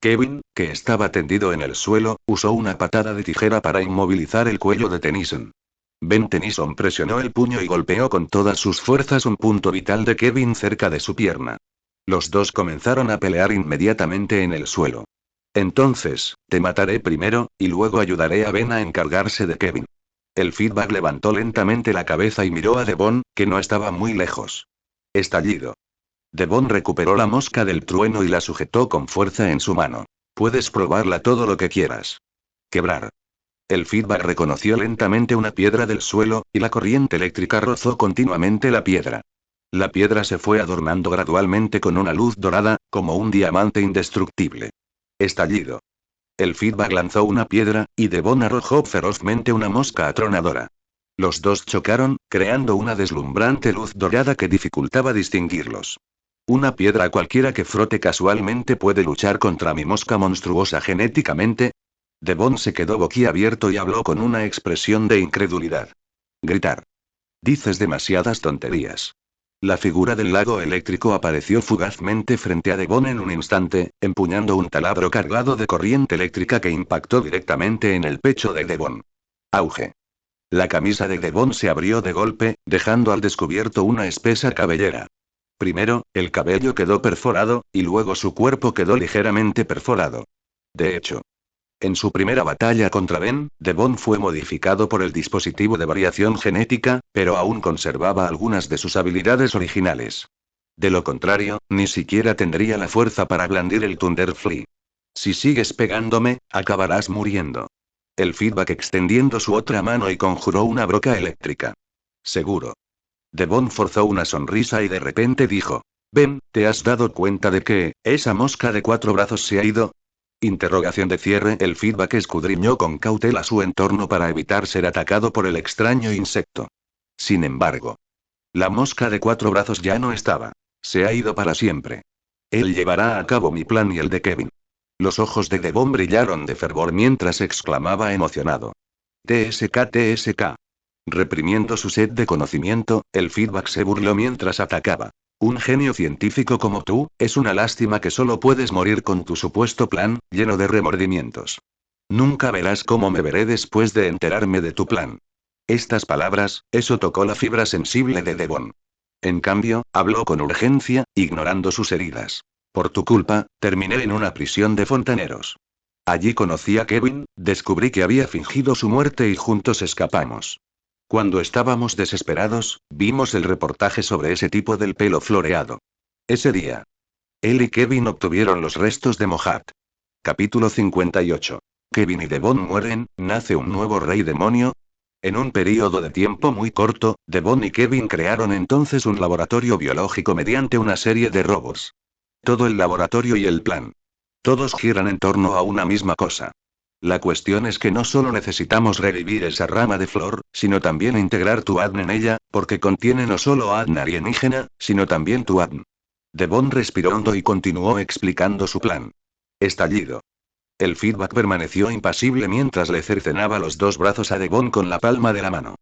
Kevin, que estaba tendido en el suelo, usó una patada de tijera para inmovilizar el cuello de Tennyson. Ben Tennyson presionó el puño y golpeó con todas sus fuerzas un punto vital de Kevin cerca de su pierna. Los dos comenzaron a pelear inmediatamente en el suelo. Entonces, te mataré primero, y luego ayudaré a Ben a encargarse de Kevin. El feedback levantó lentamente la cabeza y miró a Devon, que no estaba muy lejos. Estallido. Devon recuperó la mosca del trueno y la sujetó con fuerza en su mano. Puedes probarla todo lo que quieras. Quebrar. El feedback reconoció lentamente una piedra del suelo, y la corriente eléctrica rozó continuamente la piedra. La piedra se fue adornando gradualmente con una luz dorada, como un diamante indestructible. Estallido. El feedback lanzó una piedra, y Devon arrojó ferozmente una mosca atronadora. Los dos chocaron, creando una deslumbrante luz dorada que dificultaba distinguirlos. Una piedra cualquiera que frote casualmente puede luchar contra mi mosca monstruosa genéticamente. Devon se quedó boquiabierto y habló con una expresión de incredulidad. Gritar. Dices demasiadas tonterías. La figura del lago eléctrico apareció fugazmente frente a Devon en un instante, empuñando un taladro cargado de corriente eléctrica que impactó directamente en el pecho de Devon. Auge. La camisa de Devon se abrió de golpe, dejando al descubierto una espesa cabellera. Primero, el cabello quedó perforado, y luego su cuerpo quedó ligeramente perforado. De hecho, en su primera batalla contra Ben, Devon fue modificado por el dispositivo de variación genética, pero aún conservaba algunas de sus habilidades originales. De lo contrario, ni siquiera tendría la fuerza para blandir el Thunderfly. Si sigues pegándome, acabarás muriendo. El feedback extendiendo su otra mano y conjuró una broca eléctrica. Seguro. Devon forzó una sonrisa y de repente dijo: Ben, ¿te has dado cuenta de que esa mosca de 4 brazos se ha ido? Interrogación de cierre. El feedback escudriñó con cautela su entorno para evitar ser atacado por el extraño insecto. Sin embargo, la mosca de 4 brazos ya no estaba. Se ha ido para siempre. Él llevará a cabo mi plan y el de Kevin. Los ojos de Devon brillaron de fervor mientras exclamaba emocionado. TSK. Reprimiendo su sed de conocimiento, el feedback se burló mientras atacaba. Un genio científico como tú, es una lástima que solo puedes morir con tu supuesto plan, lleno de remordimientos. Nunca verás cómo me veré después de enterarme de tu plan. Estas palabras, eso tocó la fibra sensible de Devon. En cambio, habló con urgencia, ignorando sus heridas. Por tu culpa, terminé en una prisión de fontaneros. Allí conocí a Kevin, descubrí que había fingido su muerte y juntos escapamos. Cuando estábamos desesperados, vimos el reportaje sobre ese tipo del pelo floreado. Ese día, él y Kevin obtuvieron los restos de Mohat. Capítulo 58. Kevin y Devon mueren, nace un nuevo rey demonio. En un período de tiempo muy corto, Devon y Kevin crearon entonces un laboratorio biológico mediante una serie de robots. Todo el laboratorio y el plan. Todos giran en torno a una misma cosa. La cuestión es que no solo necesitamos revivir esa rama de flor, sino también integrar tu ADN en ella, porque contiene no solo ADN alienígena, sino también tu ADN. Devon respiró hondo y continuó explicando su plan. Estallido. El feedback permaneció impasible mientras le cercenaba los dos brazos a Devon con la palma de la mano.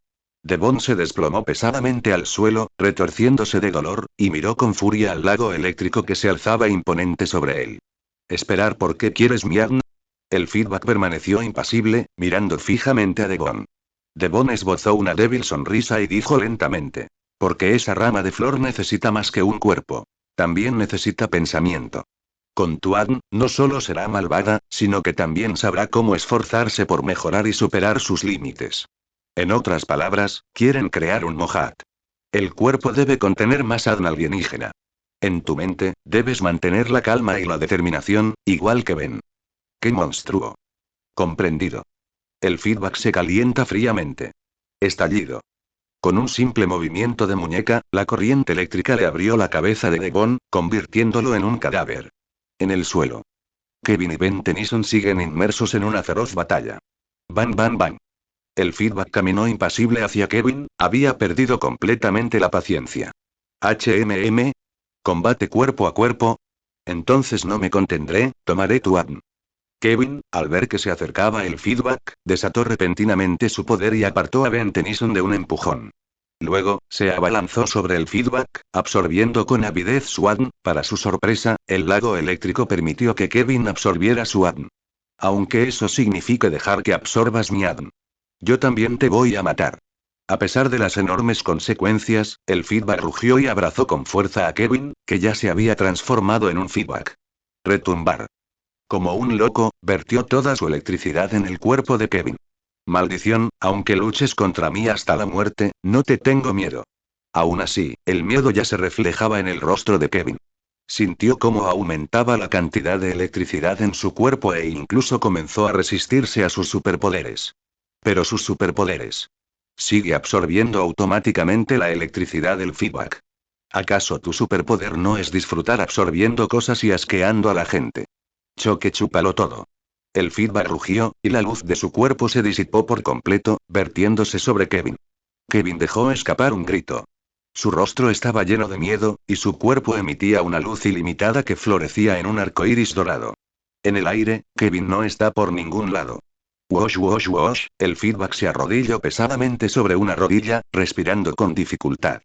Devon se desplomó pesadamente al suelo, retorciéndose de dolor, y miró con furia al lago eléctrico que se alzaba imponente sobre él. ¿Esperar por qué quieres mi ADN? El feedback permaneció impasible, mirando fijamente a Devon. Devon esbozó una débil sonrisa y dijo lentamente: porque esa rama de flor necesita más que un cuerpo. También necesita pensamiento. Con tu ADN, no solo será malvada, sino que también sabrá cómo esforzarse por mejorar y superar sus límites. En otras palabras, quieren crear un Mohat. El cuerpo debe contener más ADN alienígena. En tu mente, debes mantener la calma y la determinación, igual que Ben. ¡Qué monstruo! Comprendido. El feedback se calienta fríamente. Estallido. Con un simple movimiento de muñeca, la corriente eléctrica le abrió la cabeza de Devon, convirtiéndolo en un cadáver. En el suelo. Kevin y Ben Tennyson siguen inmersos en una feroz batalla. Bang. El feedback caminó impasible hacia Kevin, había perdido completamente la paciencia. Combate cuerpo a cuerpo. Entonces no me contendré, tomaré tu ADN. Kevin, al ver que se acercaba el feedback, desató repentinamente su poder y apartó a Ben Tennyson de un empujón. Luego, se abalanzó sobre el feedback, absorbiendo con avidez su ADN. Para su sorpresa, el lago eléctrico permitió que Kevin absorbiera su ADN. Aunque eso signifique dejar que absorbas mi ADN. Yo también te voy a matar. A pesar de las enormes consecuencias, el feedback rugió y abrazó con fuerza a Kevin, que ya se había transformado en un feedback. Retumbar. Como un loco, vertió toda su electricidad en el cuerpo de Kevin. Maldición, aunque luches contra mí hasta la muerte, no te tengo miedo. Aún así, el miedo ya se reflejaba en el rostro de Kevin. Sintió cómo aumentaba la cantidad de electricidad en su cuerpo e incluso comenzó a resistirse a sus superpoderes. Pero sus superpoderes. Sigue absorbiendo automáticamente la electricidad del feedback. ¿Acaso tu superpoder no es disfrutar absorbiendo cosas y asqueando a la gente? Choque, chúpalo todo. El feedback rugió, y la luz de su cuerpo se disipó por completo, vertiéndose sobre Kevin. Kevin dejó escapar un grito. Su rostro estaba lleno de miedo, y su cuerpo emitía una luz ilimitada que florecía en un arco iris dorado. En el aire, Kevin no está por ningún lado. Wosh wosh wosh, el feedback se arrodilló pesadamente sobre una rodilla, respirando con dificultad.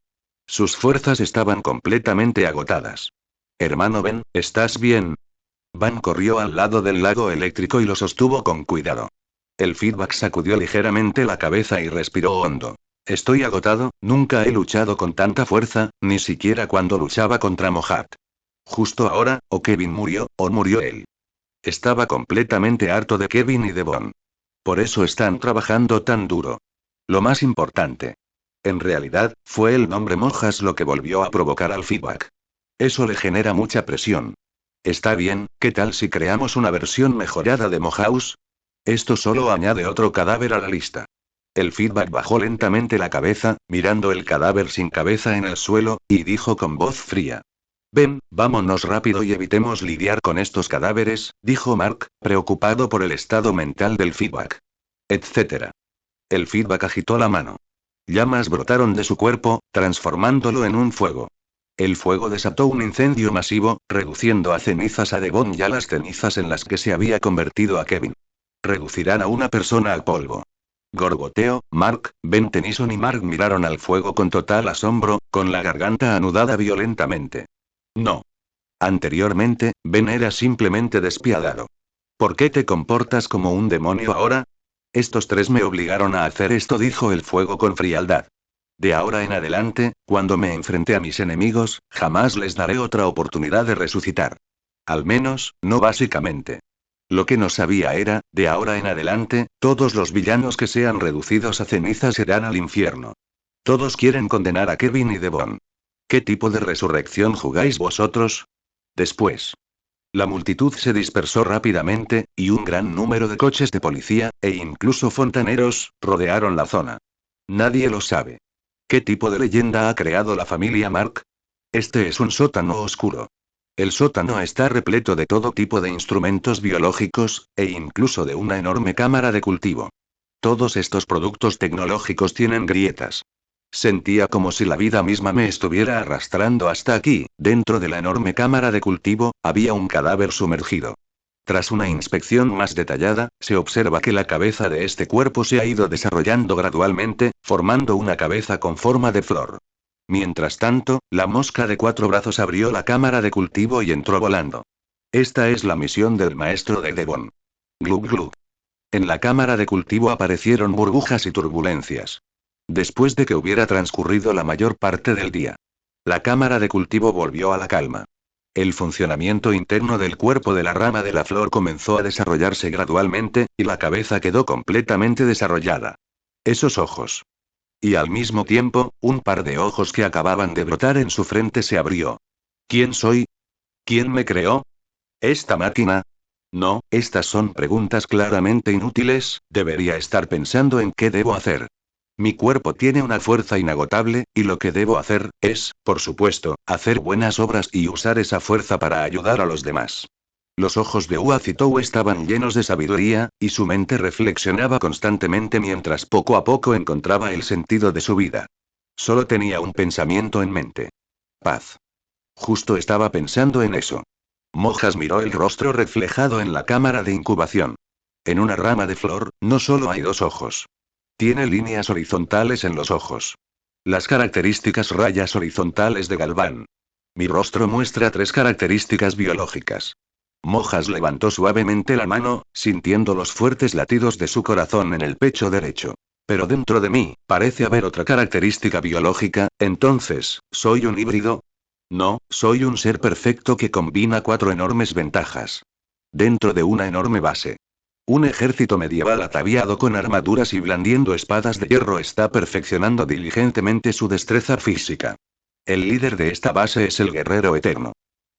Sus fuerzas estaban completamente agotadas. Hermano Ben, ¿estás bien? Van corrió al lado del lago eléctrico y lo sostuvo con cuidado. El feedback sacudió ligeramente la cabeza y respiró hondo. Estoy agotado, nunca he luchado con tanta fuerza, ni siquiera cuando luchaba contra Mohat. Justo ahora, o Kevin murió, o murió él. Estaba completamente harto de Kevin y de Von. Por eso están trabajando tan duro. Lo más importante. En realidad, fue el nombre Mojas lo que volvió a provocar al feedback. Eso le genera mucha presión. Está bien, ¿qué tal si creamos una versión mejorada de Mohaus? Esto solo añade otro cadáver a la lista. El feedback bajó lentamente la cabeza, mirando el cadáver sin cabeza en el suelo, y dijo con voz fría. Ven, vámonos rápido y evitemos lidiar con estos cadáveres, dijo Mark, preocupado por el estado mental del feedback. Etcétera. El feedback agitó la mano. Llamas brotaron de su cuerpo, transformándolo en un fuego. El fuego desató un incendio masivo, reduciendo a cenizas a Devon y a las cenizas en las que se había convertido a Kevin. Reducirán a una persona a polvo. Gorgoteo, Mark, Ben Tennyson y Mark miraron al fuego con total asombro, con la garganta anudada violentamente. No. Anteriormente, Ben era simplemente despiadado. ¿Por qué te comportas como un demonio ahora? Estos tres me obligaron a hacer esto, dijo el fuego con frialdad. De ahora en adelante, cuando me enfrente a mis enemigos, jamás les daré otra oportunidad de resucitar. Al menos, no básicamente. Lo que no sabía era, de ahora en adelante, todos los villanos que sean reducidos a cenizas irán al infierno. Todos quieren condenar a Kevin y Devon. ¿Qué tipo de resurrección jugáis vosotros? Después. La multitud se dispersó rápidamente, y un gran número de coches de policía, e incluso fontaneros, rodearon la zona. Nadie lo sabe. ¿Qué tipo de leyenda ha creado la familia Mark? Este es un sótano oscuro. El sótano está repleto de todo tipo de instrumentos biológicos, e incluso de una enorme cámara de cultivo. Todos estos productos tecnológicos tienen grietas. Sentía como si la vida misma me estuviera arrastrando hasta aquí. Dentro de la enorme cámara de cultivo, había un cadáver sumergido. Tras una inspección más detallada, se observa que la cabeza de este cuerpo se ha ido desarrollando gradualmente, formando una cabeza con forma de flor. Mientras tanto, la mosca de 4 brazos abrió la cámara de cultivo y entró volando. Esta es la misión del maestro de Devon. Glug glug. En la cámara de cultivo aparecieron burbujas y turbulencias. Después de que hubiera transcurrido la mayor parte del día, la cámara de cultivo volvió a la calma. El funcionamiento interno del cuerpo de la rama de la flor comenzó a desarrollarse gradualmente, y la cabeza quedó completamente desarrollada. Esos ojos. Y al mismo tiempo, un par de ojos que acababan de brotar en su frente se abrió. ¿Quién soy? ¿Quién me creó? ¿Esta máquina? No, estas son preguntas claramente inútiles, debería estar pensando en qué debo hacer. Mi cuerpo tiene una fuerza inagotable, y lo que debo hacer, es, por supuesto, hacer buenas obras y usar esa fuerza para ayudar a los demás. Los ojos de Uazitou estaban llenos de sabiduría, y su mente reflexionaba constantemente mientras poco a poco encontraba el sentido de su vida. Solo tenía un pensamiento en mente. paz. Justo estaba pensando en eso. Mojas miró el rostro reflejado en la cámara de incubación. En una rama de flor, no solo hay dos ojos. Tiene líneas horizontales en los ojos. Las características rayas horizontales de Galván. Mi rostro muestra tres características biológicas. Mojas levantó suavemente la mano, sintiendo los fuertes latidos de su corazón en el pecho derecho. Pero dentro de mí, parece haber otra característica biológica, entonces, ¿soy un híbrido? No, soy un ser perfecto que combina cuatro enormes ventajas. Dentro de una enorme base. Un ejército medieval ataviado con armaduras y blandiendo espadas de hierro está perfeccionando diligentemente su destreza física. El líder de esta base es el guerrero eterno.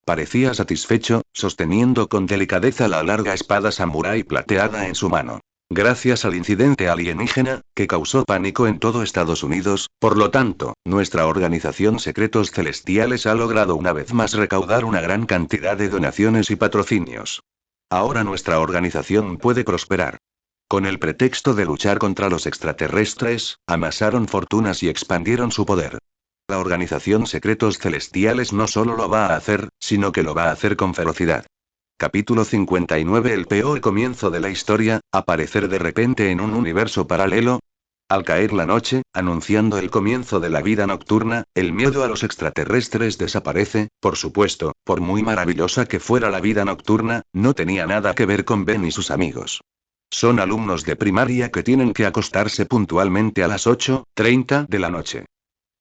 Parecía satisfecho, sosteniendo con delicadeza la larga espada samurái plateada en su mano. Gracias al incidente alienígena, que causó pánico en todo Estados Unidos, por lo tanto, nuestra organización Secretos Celestiales ha logrado una vez más recaudar una gran cantidad de donaciones y patrocinios. Ahora nuestra organización puede prosperar. Con el pretexto de luchar contra los extraterrestres, amasaron fortunas y expandieron su poder. La organización Secretos Celestiales no solo lo va a hacer, sino que lo va a hacer con ferocidad. Capítulo 59. El peor comienzo de la historia, aparecer de repente en un universo paralelo. Al caer la noche, anunciando el comienzo de la vida nocturna, el miedo a los extraterrestres desaparece, por supuesto, por muy maravillosa que fuera la vida nocturna, no tenía nada que ver con Ben y sus amigos. Son alumnos de primaria que tienen que acostarse puntualmente a las 8:30 de la noche.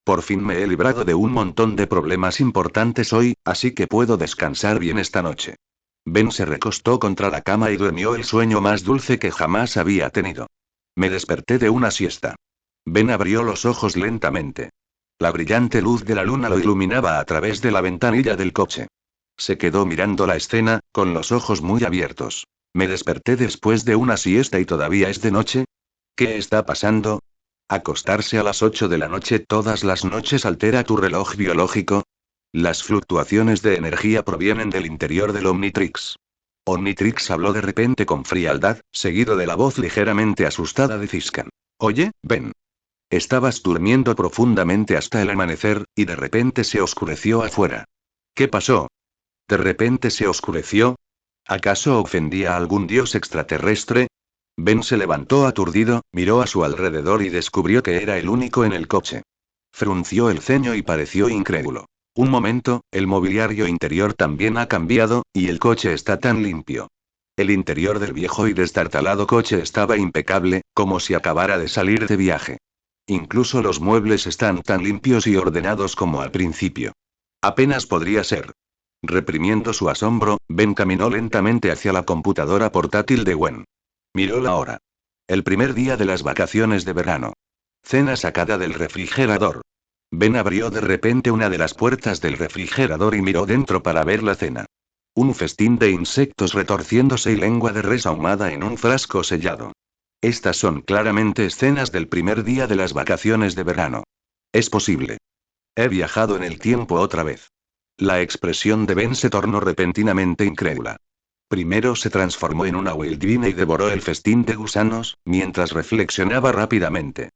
Por fin me he librado de un montón de problemas importantes hoy, así que puedo descansar bien esta noche. Ben se recostó contra la cama y durmió el sueño más dulce que jamás había tenido. Me desperté de una siesta. Ben abrió los ojos lentamente. La brillante luz de la luna lo iluminaba a través de la ventanilla del coche. Se quedó mirando la escena, con los ojos muy abiertos. ¿Me desperté después de una siesta y todavía es de noche? ¿Qué está pasando? ¿Acostarse a las 8 de la noche todas las noches altera tu reloj biológico? Las fluctuaciones de energía provienen del interior del Omnitrix. Omnitrix habló de repente con frialdad, seguido de la voz ligeramente asustada de Ziskan. Oye, Ben. Estabas durmiendo profundamente hasta el amanecer, y de repente se oscureció afuera. ¿Qué pasó? ¿De repente se oscureció? ¿Acaso ofendía a algún dios extraterrestre? Ben se levantó aturdido, miró a su alrededor y descubrió que era el único en el coche. Frunció el ceño y pareció incrédulo. Un momento, el mobiliario interior también ha cambiado, y el coche está tan limpio. El interior del viejo y destartalado coche estaba impecable, como si acabara de salir de viaje. Incluso los muebles están tan limpios y ordenados como al principio. Apenas podría ser. Reprimiendo su asombro, Ben caminó lentamente hacia la computadora portátil de Gwen. Miró la hora. El primer día de las vacaciones de verano. Cena sacada del refrigerador. Ben abrió de repente una de las puertas del refrigerador y miró dentro para ver la cena. Un festín de insectos retorciéndose y lengua de res ahumada en un frasco sellado. Estas son claramente escenas del primer día de las vacaciones de verano. Es posible. He viajado en el tiempo otra vez. La expresión de Ben se tornó repentinamente incrédula. Primero se transformó en una Wildvine y devoró el festín de gusanos, mientras reflexionaba rápidamente.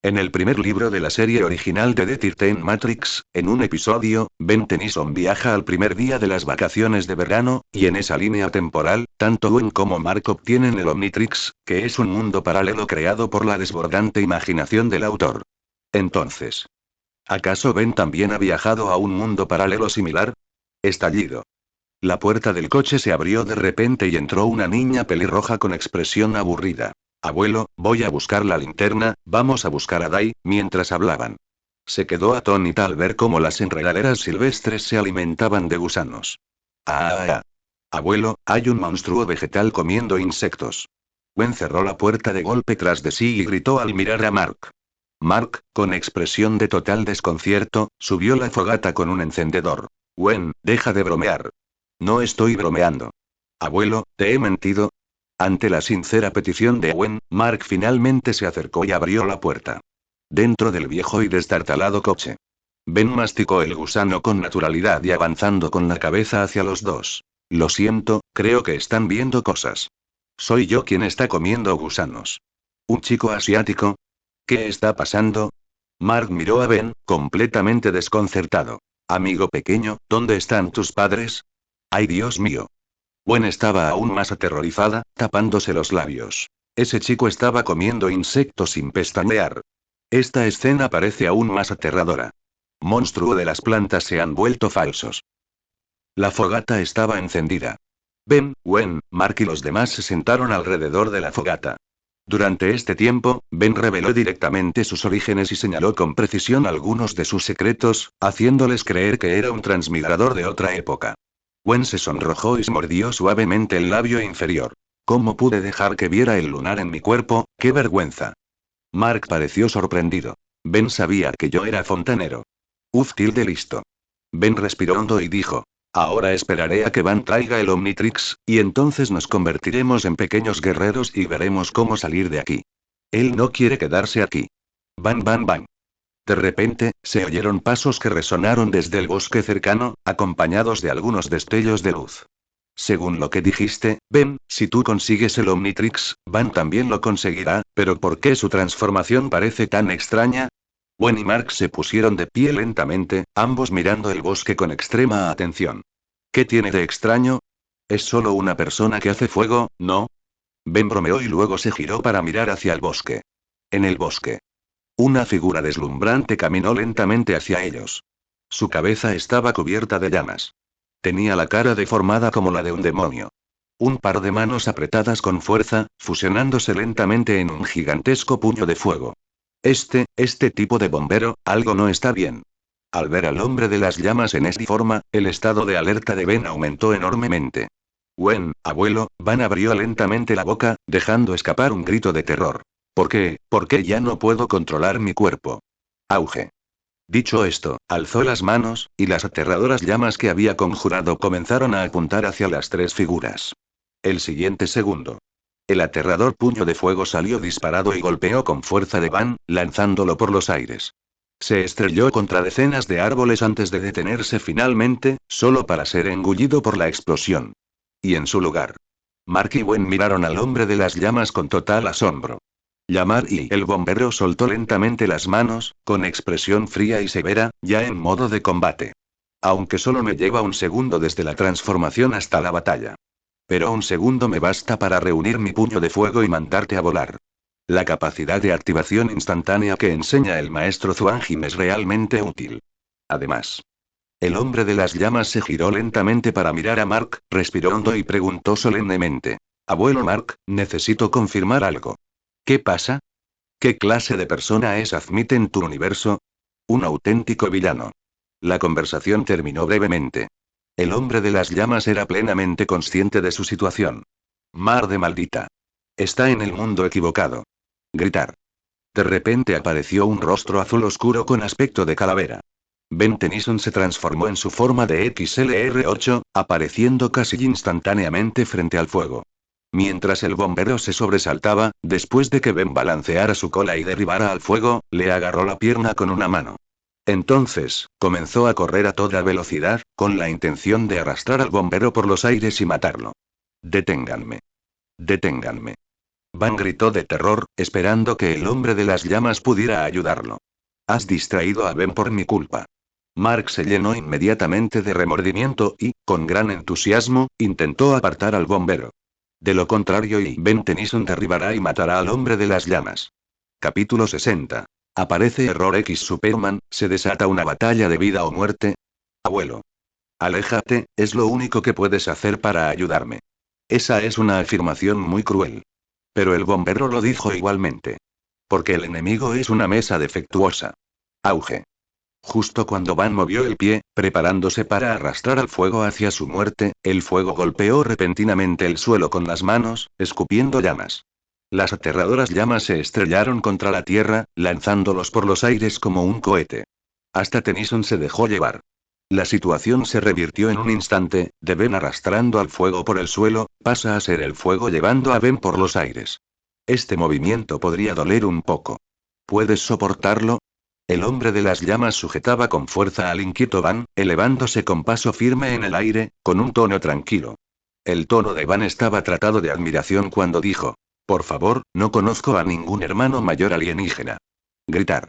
En el primer libro de la serie original de The 13 Matrix, en un episodio, Ben Tennyson viaja al primer día de las vacaciones de verano, y en esa línea temporal, tanto Gwen como Mark obtienen el Omnitrix, que es un mundo paralelo creado por la desbordante imaginación del autor. Entonces, ¿acaso Ben también ha viajado a un mundo paralelo similar? Estallido. La puerta del coche se abrió de repente y entró una niña pelirroja con expresión aburrida. Abuelo, voy a buscar la linterna, vamos a buscar a Dai, mientras hablaban. Se quedó atónita al ver cómo las enredaderas silvestres se alimentaban de gusanos. Abuelo, hay un monstruo vegetal comiendo insectos. Gwen cerró la puerta de golpe tras de sí y gritó al mirar a Mark. Mark, con expresión de total desconcierto, subió la fogata con un encendedor. Gwen, deja de bromear. No estoy bromeando. Abuelo, ¿te he mentido? Ante la sincera petición de Gwen, Mark finalmente se acercó y abrió la puerta. Dentro del viejo y destartalado coche. Ben masticó el gusano con naturalidad y avanzando con la cabeza hacia los dos. Lo siento, creo que están viendo cosas. Soy yo quien está comiendo gusanos. ¿Un chico asiático? ¿Qué está pasando? Mark miró a Ben, completamente desconcertado. Amigo pequeño, ¿dónde están tus padres? ¡Ay, Dios mío! Gwen estaba aún más aterrorizada, tapándose los labios. Ese chico estaba comiendo insectos sin pestañear. Esta escena parece aún más aterradora. Monstruo de las plantas se han vuelto falsos. La fogata estaba encendida. Ben, Gwen, Mark y los demás se sentaron alrededor de la fogata. Durante este tiempo, Ben reveló directamente sus orígenes y señaló con precisión algunos de sus secretos, haciéndoles creer que era un transmigrador de otra época. Gwen se sonrojó y se mordió suavemente el labio inferior. ¿Cómo pude dejar que viera el lunar en mi cuerpo? ¡Qué vergüenza! Mark pareció sorprendido. Ben sabía que yo era fontanero. Uf, tilde listo. Ben respiró hondo y dijo. Ahora esperaré a que Van traiga el Omnitrix, y entonces nos convertiremos en pequeños guerreros y veremos cómo salir de aquí. Él no quiere quedarse aquí. Van, van, van. De repente, se oyeron pasos que resonaron desde el bosque cercano, acompañados de algunos destellos de luz. Según lo que dijiste, Ben, si tú consigues el Omnitrix, Van también lo conseguirá, pero ¿por qué su transformación parece tan extraña? Gwen y Mark se pusieron de pie lentamente, ambos mirando el bosque con extrema atención. ¿Qué tiene de extraño? Es solo una persona que hace fuego, ¿no? Ben bromeó y luego se giró para mirar hacia el bosque. En el bosque. Una figura deslumbrante caminó lentamente hacia ellos. Su cabeza estaba cubierta de llamas. Tenía la cara deformada como la de un demonio. Un par de manos apretadas con fuerza, fusionándose lentamente en un gigantesco puño de fuego. Este tipo de bombero, algo no está bien. Al ver al hombre de las llamas en esta forma, el estado de alerta de Ben aumentó enormemente. Gwen, abuelo, Van abrió lentamente la boca, dejando escapar un grito de terror. ¿Por qué? ¿Por qué ya no puedo controlar mi cuerpo? Auge. Dicho esto, alzó las manos, y las aterradoras llamas que había conjurado comenzaron a apuntar hacia las tres figuras. El siguiente segundo. El aterrador puño de fuego salió disparado y golpeó con fuerza de Van, lanzándolo por los aires. Se estrelló contra decenas de árboles antes de detenerse finalmente, solo para ser engullido por la explosión. Y en su lugar. Mark y Gwen miraron al hombre de las llamas con total asombro. Llamar y el bombero soltó lentamente las manos, con expresión fría y severa, ya en modo de combate. Aunque solo me lleva un segundo desde la transformación hasta la batalla. Pero un segundo me basta para reunir mi puño de fuego y mandarte a volar. La capacidad de activación instantánea que enseña el maestro Zhuangjin es realmente útil. Además, el hombre de las llamas se giró lentamente para mirar a Mark, respiró hondo y preguntó solemnemente. Abuelo Mark, necesito confirmar algo. ¿Qué pasa? ¿Qué clase de persona es Azmit en tu universo? Un auténtico villano. La conversación terminó brevemente. El hombre de las llamas era plenamente consciente de su situación. Mar de maldita. Está en el mundo equivocado. Gritar. De repente apareció un rostro azul oscuro con aspecto de calavera. Ben Tennyson se transformó en su forma de XLR8, apareciendo casi instantáneamente frente al fuego. Mientras el bombero se sobresaltaba, después de que Ben balanceara su cola y derribara al fuego, le agarró la pierna con una mano. Entonces, comenzó a correr a toda velocidad, con la intención de arrastrar al bombero por los aires y matarlo. Deténganme. Deténganme. Van gritó de terror, esperando que el hombre de las llamas pudiera ayudarlo. Has distraído a Ben por mi culpa. Mark se llenó inmediatamente de remordimiento y, con gran entusiasmo, intentó apartar al bombero. De lo contrario, Ben Tennyson derribará y matará al hombre de las llamas. Capítulo 60. Aparece Error X Superman, se desata una batalla de vida o muerte. Abuelo. Aléjate, es lo único que puedes hacer para ayudarme. Esa es una afirmación muy cruel. Pero el bombero lo dijo igualmente. Porque el enemigo es una mesa defectuosa. Auge. Justo cuando Van movió el pie, preparándose para arrastrar al fuego hacia su muerte, el fuego golpeó repentinamente el suelo con las manos, escupiendo llamas. Las aterradoras llamas se estrellaron contra la tierra, lanzándolos por los aires como un cohete. Hasta Tennyson se dejó llevar. La situación se revirtió en un instante, de Ben arrastrando al fuego por el suelo, pasa a ser el fuego llevando a Ben por los aires. Este movimiento podría doler un poco. ¿Puedes soportarlo? El hombre de las llamas sujetaba con fuerza al inquieto Van, elevándose con paso firme en el aire, con un tono tranquilo. El tono de Van estaba tratado de admiración cuando dijo: por favor, no conozco a ningún hermano mayor alienígena. Gritar.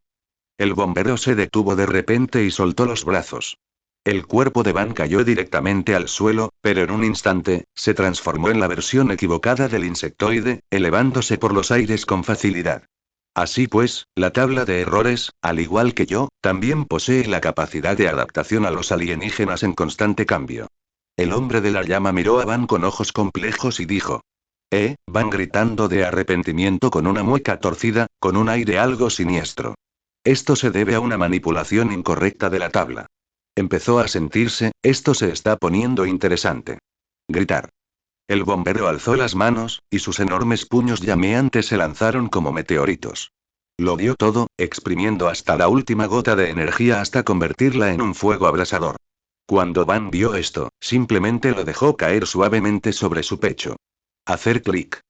El bombero se detuvo de repente y soltó los brazos. El cuerpo de Van cayó directamente al suelo, pero en un instante, se transformó en la versión equivocada del insectoide, elevándose por los aires con facilidad. Así pues, la tabla de errores, al igual que yo, también posee la capacidad de adaptación a los alienígenas en constante cambio. El hombre de la llama miró a Van con ojos complejos y dijo. Van gritando de arrepentimiento con una mueca torcida, con un aire algo siniestro. Esto se debe a una manipulación incorrecta de la tabla. Empezó a sentirse, esto se está poniendo interesante. Gritar. El bombero alzó las manos, y sus enormes puños llameantes se lanzaron como meteoritos. Lo dio todo, exprimiendo hasta la última gota de energía hasta convertirla en un fuego abrasador. Cuando Van vio esto, simplemente lo dejó caer suavemente sobre su pecho. Hacer clic.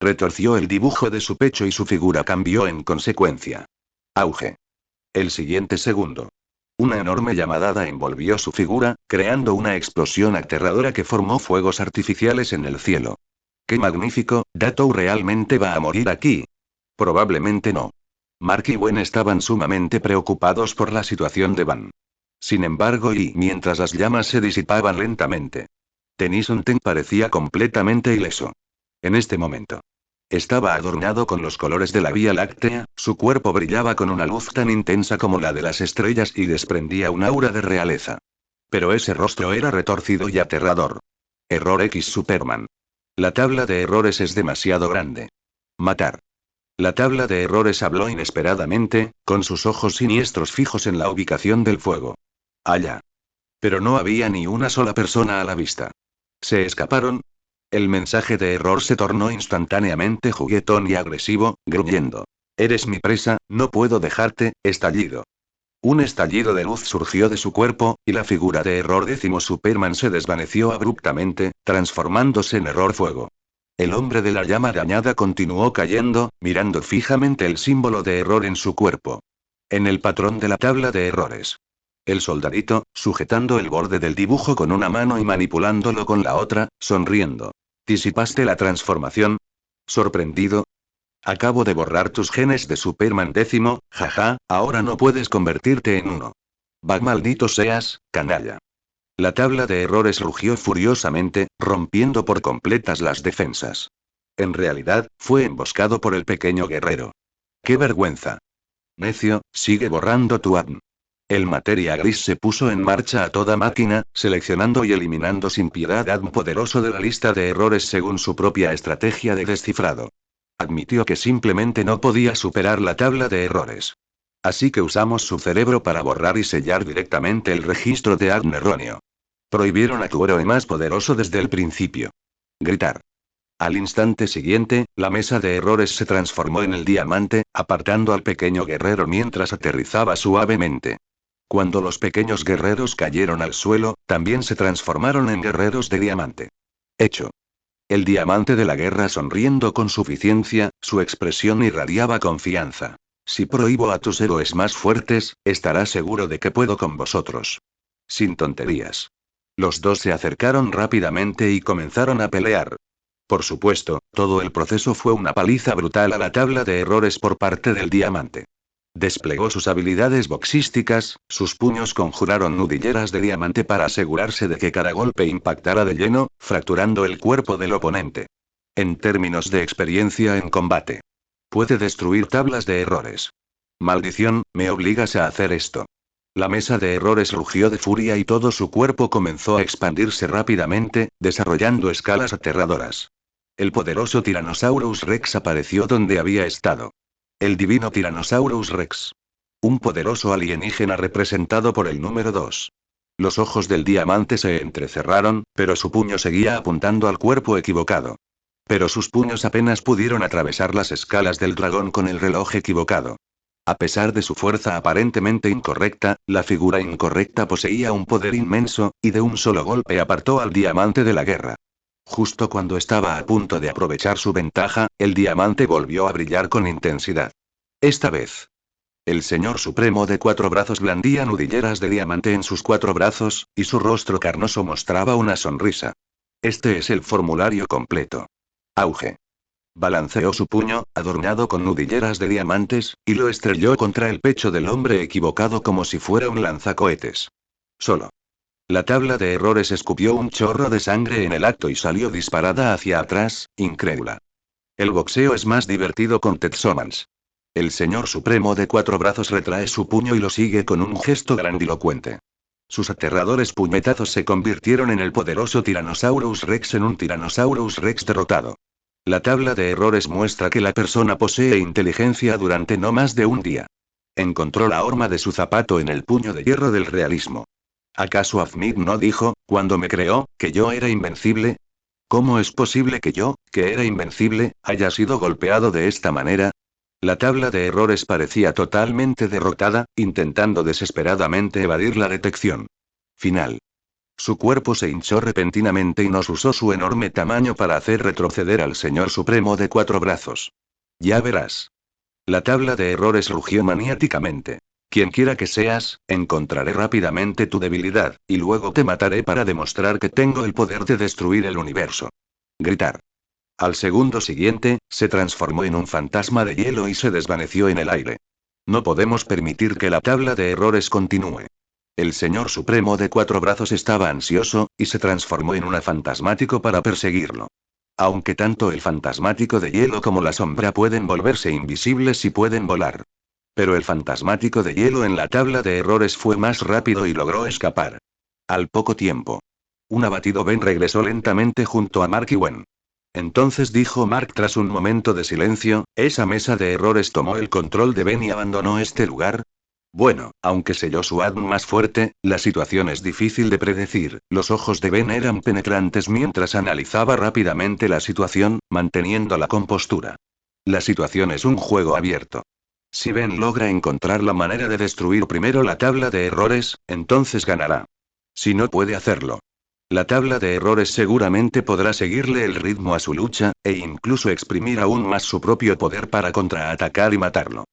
Retorció el dibujo de su pecho y su figura cambió en consecuencia. Auge. El siguiente segundo. Una enorme llamadada envolvió su figura, creando una explosión aterradora que formó fuegos artificiales en el cielo. ¡Qué magnífico! ¿Datou realmente va a morir aquí? Probablemente no. Mark y Gwen estaban sumamente preocupados por la situación de Van. Sin embargo, y mientras las llamas se disipaban lentamente, Tennyson Ten parecía completamente ileso. En este momento. Estaba adornado con los colores de la Vía Láctea, su cuerpo brillaba con una luz tan intensa como la de las estrellas y desprendía un aura de realeza. Pero ese rostro era retorcido y aterrador. Error X Superman. La tabla de errores es demasiado grande. Matar. La tabla de errores habló inesperadamente, con sus ojos siniestros fijos en la ubicación del fuego. Allá. Pero no había ni una sola persona a la vista. ¿Se escaparon? El mensaje de error se tornó instantáneamente juguetón y agresivo, gruñendo. Eres mi presa, no puedo dejarte, estallido. Un estallido de luz surgió de su cuerpo, y la figura de error décimo Superman se desvaneció abruptamente, transformándose en error fuego. El hombre de la llama dañada continuó cayendo, mirando fijamente el símbolo de error en su cuerpo. En el patrón de la tabla de errores. El soldadito, sujetando el borde del dibujo con una mano y manipulándolo con la otra, sonriendo. ¿Disipaste la transformación? ¿Sorprendido? Acabo de borrar tus genes de Superman décimo, jaja, ahora no puedes convertirte en uno. Bug maldito seas, canalla. La tabla de errores rugió furiosamente, rompiendo por completas las defensas. En realidad, fue emboscado por el pequeño guerrero. ¡Qué vergüenza! Necio, sigue borrando tu ADN. El materia gris se puso en marcha a toda máquina, seleccionando y eliminando sin piedad ADN poderoso de la lista de errores según su propia estrategia de descifrado. Admitió que simplemente no podía superar la tabla de errores. Así que usamos su cerebro para borrar y sellar directamente el registro de ADN erróneo. Prohibieron a tu héroe más poderoso desde el principio. Gritar. Al instante siguiente, la mesa de errores se transformó en el diamante, apartando al pequeño guerrero mientras aterrizaba suavemente. Cuando los pequeños guerreros cayeron al suelo, también se transformaron en guerreros de diamante. Hecho. El diamante de la guerra sonriendo con suficiencia, su expresión irradiaba confianza. Si prohíbo a tus héroes más fuertes, estarás seguro de que puedo con vosotros. Sin tonterías. Los dos se acercaron rápidamente y comenzaron a pelear. Por supuesto, todo el proceso fue una paliza brutal a la tabla de errores por parte del diamante. Desplegó sus habilidades boxísticas, sus puños conjuraron nudilleras de diamante para asegurarse de que cada golpe impactara de lleno, fracturando el cuerpo del oponente. En términos de experiencia en combate. Puede destruir tablas de errores. Maldición, me obligas a hacer esto. La mesa de errores rugió de furia y todo su cuerpo comenzó a expandirse rápidamente, desarrollando escalas aterradoras. El poderoso Tyrannosaurus Rex apareció donde había estado. El divino Tyrannosaurus Rex. Un poderoso alienígena representado por el número 2. Los ojos del diamante se entrecerraron, pero su puño seguía apuntando al cuerpo equivocado. Pero sus puños apenas pudieron atravesar las escalas del dragón con el reloj equivocado. A pesar de su fuerza aparentemente incorrecta, la figura incorrecta poseía un poder inmenso, y de un solo golpe apartó al diamante de la guerra. Justo cuando estaba a punto de aprovechar su ventaja, el diamante volvió a brillar con intensidad. Esta vez. El Señor Supremo de 4 brazos blandía nudilleras de diamante en sus 4 brazos, y su rostro carnoso mostraba una sonrisa. Este es el formulario completo. Auge. Balanceó su puño, adornado con nudilleras de diamantes, y lo estrelló contra el pecho del hombre equivocado como si fuera un lanzacohetes. Solo. La tabla de errores escupió un chorro de sangre en el acto y salió disparada hacia atrás, incrédula. El boxeo es más divertido con Ted Somans. El señor supremo de 4 brazos retrae su puño y lo sigue con un gesto grandilocuente. Sus aterradores puñetazos se convirtieron en el poderoso Tyrannosaurus Rex en un Tyrannosaurus Rex derrotado. La tabla de errores muestra que la persona posee inteligencia durante no más de un día. Encontró la horma de su zapato en el puño de hierro del realismo. ¿Acaso Afmit no dijo, cuando me creó, que yo era invencible? ¿Cómo es posible que yo, que era invencible, haya sido golpeado de esta manera? La tabla de errores parecía totalmente derrotada, intentando desesperadamente evadir la detección final. Su cuerpo se hinchó repentinamente y nos usó su enorme tamaño para hacer retroceder al Señor Supremo de 4 brazos. Ya verás. La tabla de errores rugió maniáticamente. Quienquiera que seas, encontraré rápidamente tu debilidad, y luego te mataré para demostrar que tengo el poder de destruir el universo. Gritar. Al segundo siguiente, se transformó en un fantasma de hielo y se desvaneció en el aire. No podemos permitir que la tabla de errores continúe. El Señor Supremo de 4 brazos estaba ansioso, y se transformó en un fantasmático para perseguirlo. Aunque tanto el fantasmático de hielo como la sombra pueden volverse invisibles y pueden volar. Pero el fantasmático de hielo en la tabla de errores fue más rápido y logró escapar. Al poco tiempo. Un abatido Ben regresó lentamente junto a Mark y Gwen. Entonces dijo Mark tras un momento de silencio, ¿esa mesa de errores tomó el control de Ben y abandonó este lugar? Bueno, aunque selló su aún más fuerte, la situación es difícil de predecir. Los ojos de Ben eran penetrantes mientras analizaba rápidamente la situación, manteniendo la compostura. La situación es un juego abierto. Si Ben logra encontrar la manera de destruir primero la tabla de errores, entonces ganará. Si no puede hacerlo, la tabla de errores seguramente podrá seguirle el ritmo a su lucha, e incluso exprimir aún más su propio poder para contraatacar y matarlo.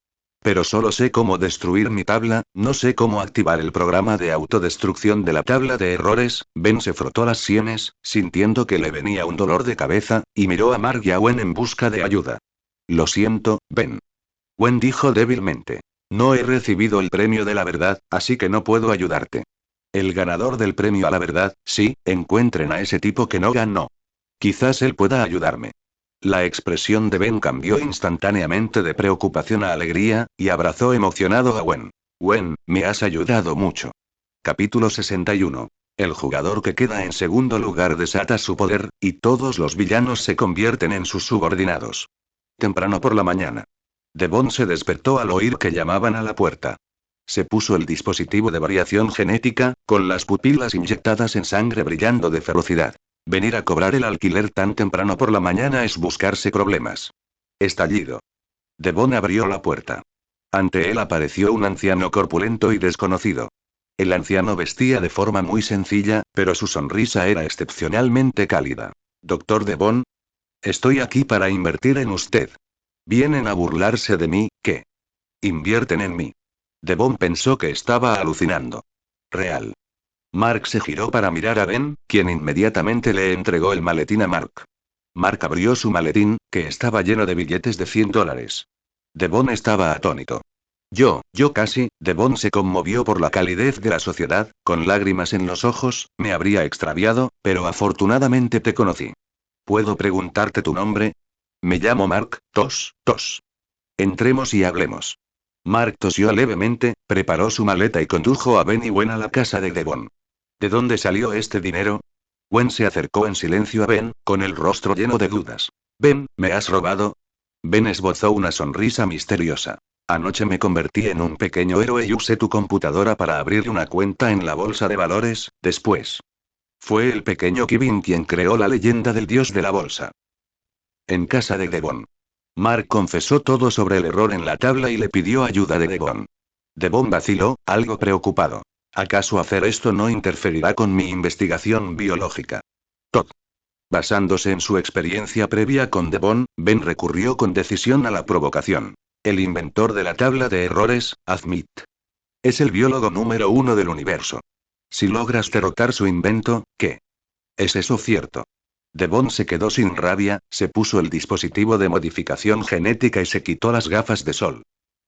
Pero solo sé cómo destruir mi tabla, no sé cómo activar el programa de autodestrucción de la tabla de errores. Ben se frotó las sienes, sintiendo que le venía un dolor de cabeza, y miró a Mark y a Gwen en busca de ayuda. Lo siento, Ben. Gwen dijo débilmente. No he recibido el premio de la verdad, así que no puedo ayudarte. El ganador del premio a la verdad, sí, encuentren a ese tipo que no ganó. Quizás él pueda ayudarme. La expresión de Ben cambió instantáneamente de preocupación a alegría, y abrazó emocionado a Gwen. Gwen, me has ayudado mucho. Capítulo 61. El jugador que queda en segundo lugar desata su poder, y todos los villanos se convierten en sus subordinados. Temprano por la mañana. Devon se despertó al oír que llamaban a la puerta. Se puso el dispositivo de variación genética, con las pupilas inyectadas en sangre brillando de ferocidad. Venir a cobrar el alquiler tan temprano por la mañana es buscarse problemas. Estallido. Devon abrió la puerta. Ante él apareció un anciano corpulento y desconocido. El anciano vestía de forma muy sencilla, pero su sonrisa era excepcionalmente cálida. ¿Doctor Devon? Estoy aquí para invertir en usted. ¿Vienen a burlarse de mí, qué? Invierten en mí. Devon pensó que estaba alucinando. Real. Mark se giró para mirar a Ben, quien inmediatamente le entregó el maletín a Mark. Mark abrió su maletín, que estaba lleno de billetes de $100. Devon estaba atónito. Yo casi, Devon se conmovió por la calidez de la sociedad, con lágrimas en los ojos, me habría extraviado, pero afortunadamente te conocí. ¿Puedo preguntarte tu nombre? Me llamo Mark, tos. Entremos y hablemos. Mark tosió levemente, preparó su maleta y condujo a Ben y Gwen a la casa de Devon. ¿De dónde salió este dinero? Gwen se acercó en silencio a Ben, con el rostro lleno de dudas. Ben, ¿me has robado? Ben esbozó una sonrisa misteriosa. Anoche me convertí en un pequeño héroe y usé tu computadora para abrir una cuenta en la bolsa de valores, después. Fue el pequeño Kevin quien creó la leyenda del dios de la bolsa. En casa de Devon. Mark confesó todo sobre el error en la tabla y le pidió ayuda de Devon. Devon vaciló, algo preocupado. ¿Acaso hacer esto no interferirá con mi investigación biológica? Todd. Basándose en su experiencia previa con Devon, Ben recurrió con decisión a la provocación. El inventor de la tabla de errores, Azmit. Es el biólogo número 1 del universo. Si logras derrotar su invento, ¿qué? ¿Es eso cierto? Devon se quedó sin rabia, se puso el dispositivo de modificación genética y se quitó las gafas de sol.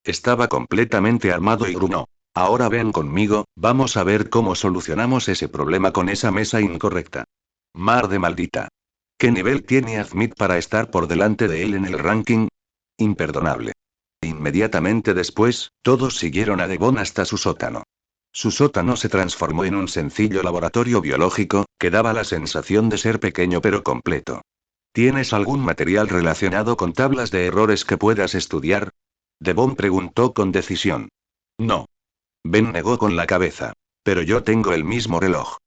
Estaba completamente armado y gruñó. Ahora ven conmigo, vamos a ver cómo solucionamos ese problema con esa mesa incorrecta. Mar de maldita. ¿Qué nivel tiene Azmit para estar por delante de él en el ranking? Imperdonable. Inmediatamente después, todos siguieron a Devon hasta su sótano. Su sótano se transformó en un sencillo laboratorio biológico, que daba la sensación de ser pequeño pero completo. ¿Tienes algún material relacionado con tablas de errores que puedas estudiar? Devon preguntó con decisión. No. Ben negó con la cabeza. Pero yo tengo el mismo reloj.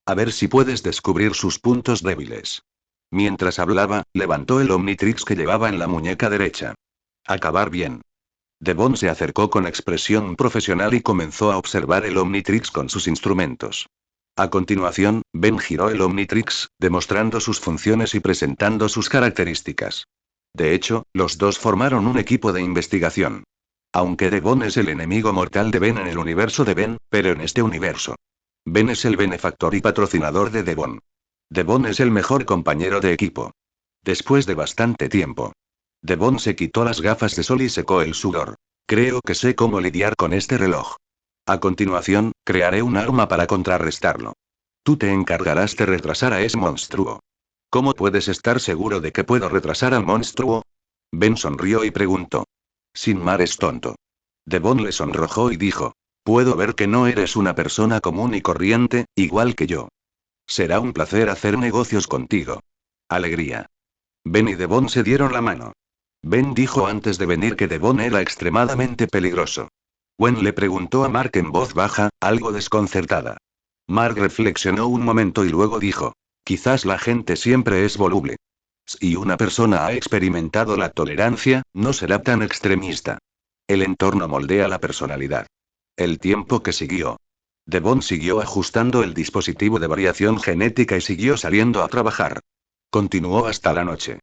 A ver si puedes descubrir sus puntos débiles. Mientras hablaba, levantó el Omnitrix que llevaba en la muñeca derecha. Acabar bien. Devon se acercó con expresión profesional y comenzó a observar el Omnitrix con sus instrumentos. A continuación, Ben giró el Omnitrix, demostrando sus funciones y presentando sus características. De hecho, los dos formaron un equipo de investigación. Aunque Devon es el enemigo mortal de Ben en el universo de Ben, pero en este universo. Ben es el benefactor y patrocinador de Devon. Devon es el mejor compañero de equipo. Después de bastante tiempo, Devon se quitó las gafas de sol y secó el sudor. Creo que sé cómo lidiar con este reloj. A continuación, crearé un arma para contrarrestarlo. Tú te encargarás de retrasar a ese monstruo. ¿Cómo puedes estar seguro de que puedo retrasar al monstruo? Ben sonrió y preguntó. Sin Mar es tonto. Devon le sonrojó y dijo. Puedo ver que no eres una persona común y corriente, igual que yo. Será un placer hacer negocios contigo. Alegría. Ben y Devon se dieron la mano. Ben dijo antes de venir que Devon era extremadamente peligroso. Gwen le preguntó a Mark en voz baja, algo desconcertada. Mark reflexionó un momento y luego dijo. Quizás la gente siempre es voluble. Si una persona ha experimentado la tolerancia, no será tan extremista. El entorno moldea la personalidad. El tiempo que siguió. Devon siguió ajustando el dispositivo de variación genética y siguió saliendo a trabajar. Continuó hasta la noche.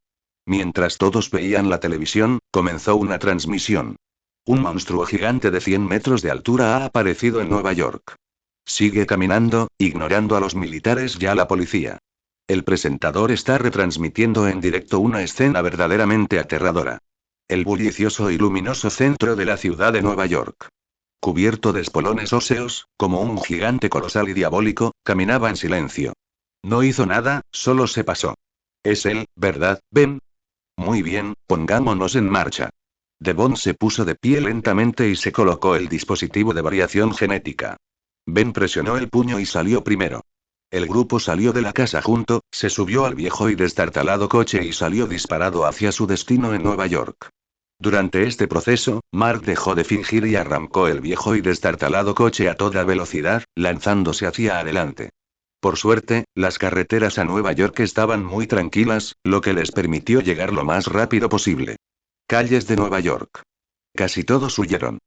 Mientras todos veían la televisión, comenzó una transmisión. Un monstruo gigante de 100 metros de altura ha aparecido en Nueva York. Sigue caminando, ignorando a los militares y a la policía. El presentador está retransmitiendo en directo una escena verdaderamente aterradora. El bullicioso y luminoso centro de la ciudad de Nueva York. Cubierto de espolones óseos, como un gigante colosal y diabólico, caminaba en silencio. No hizo nada, solo se pasó. Es él, ¿verdad, Ben? Muy bien, pongámonos en marcha. Devon se puso de pie lentamente y se colocó el dispositivo de variación genética. Ben presionó el puño y salió primero. El grupo salió de la casa junto, se subió al viejo y destartalado coche y salió disparado hacia su destino en Nueva York. Durante este proceso, Mark dejó de fingir y arrancó el viejo y destartalado coche a toda velocidad, lanzándose hacia adelante. Por suerte, las carreteras a Nueva York estaban muy tranquilas, lo que les permitió llegar lo más rápido posible. Calles de Nueva York. Casi todos huyeron.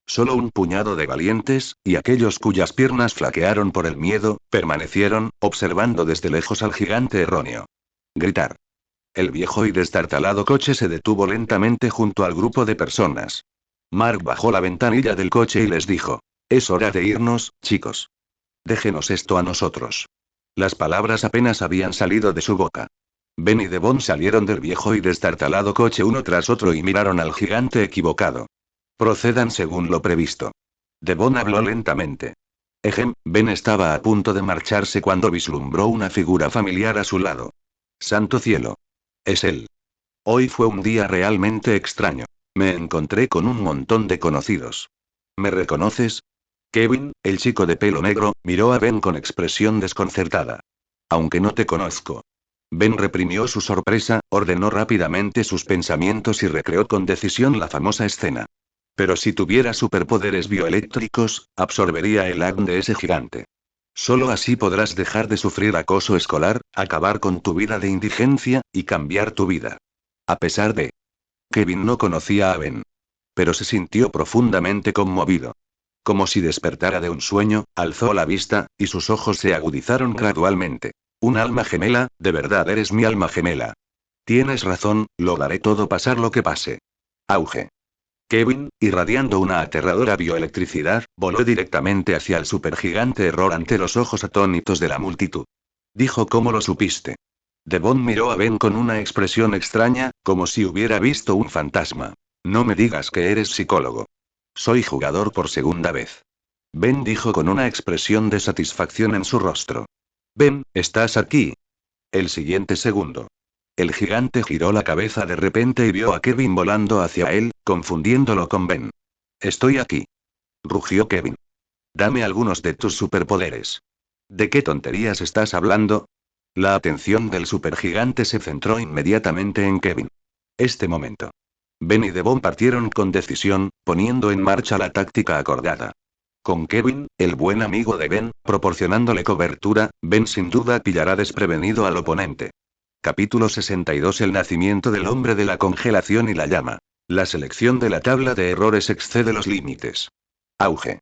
Solo un puñado de valientes, y aquellos cuyas piernas flaquearon por el miedo, permanecieron, observando desde lejos al gigante erróneo. Gritar. El viejo y destartalado coche se detuvo lentamente junto al grupo de personas. Mark bajó la ventanilla del coche y les dijo. Es hora de irnos, chicos. Déjenos esto a nosotros. Las palabras apenas habían salido de su boca. Ben y Devon salieron del viejo y destartalado coche uno tras otro y miraron al gigante equivocado. Procedan según lo previsto. Devon habló lentamente. Ben estaba a punto de marcharse cuando vislumbró una figura familiar a su lado. Santo cielo. Es él. Hoy fue un día realmente extraño. Me encontré con un montón de conocidos. ¿Me reconoces? Kevin, el chico de pelo negro, miró a Ben con expresión desconcertada. Aunque no te conozco. Ben reprimió su sorpresa, ordenó rápidamente sus pensamientos y recreó con decisión la famosa escena. Pero si tuviera superpoderes bioeléctricos, absorbería el ADN de ese gigante. Solo así podrás dejar de sufrir acoso escolar, acabar con tu vida de indigencia, y cambiar tu vida. A pesar de... Kevin no conocía a Ben. Pero se sintió profundamente conmovido. Como si despertara de un sueño, alzó la vista, y sus ojos se agudizaron gradualmente. Un alma gemela, de verdad eres mi alma gemela. Tienes razón, lo daré todo pasar lo que pase. Auge. Kevin, irradiando una aterradora bioelectricidad, voló directamente hacia el supergigante error ante los ojos atónitos de la multitud. Dijo cómo lo supiste. Devon miró a Ben con una expresión extraña, como si hubiera visto un fantasma. No me digas que eres psicólogo. Soy jugador por segunda vez. Ben dijo con una expresión de satisfacción en su rostro. Ben, ¿estás aquí? El siguiente segundo. El gigante giró la cabeza de repente y vio a Kevin volando hacia él, confundiéndolo con Ben. Estoy aquí. Rugió Kevin. Dame algunos de tus superpoderes. ¿De qué tonterías estás hablando? La atención del supergigante se centró inmediatamente en Kevin. Este momento. Ben y Devon partieron con decisión, poniendo en marcha la táctica acordada. Con Kevin, el buen amigo de Ben, proporcionándole cobertura, Ben sin duda pillará desprevenido al oponente. Capítulo 62. El nacimiento del hombre de la congelación y la llama. La selección de la tabla de errores excede los límites. Auge.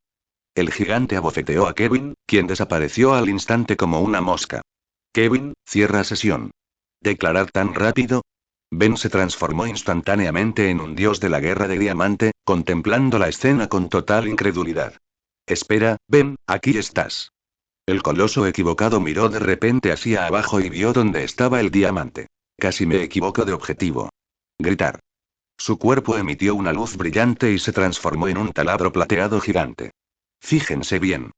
El gigante abofeteó a Kevin, quien desapareció al instante como una mosca. Kevin, cierra sesión. ¿Declarar tan rápido? Ben se transformó instantáneamente en un dios de la guerra de diamante, contemplando la escena con total incredulidad. Espera, Ben, aquí estás. El coloso equivocado miró de repente hacia abajo y vio dónde estaba el diamante. Casi me equivoco de objetivo. Gritar. Su cuerpo emitió una luz brillante y se transformó en un taladro plateado gigante. Fíjense bien.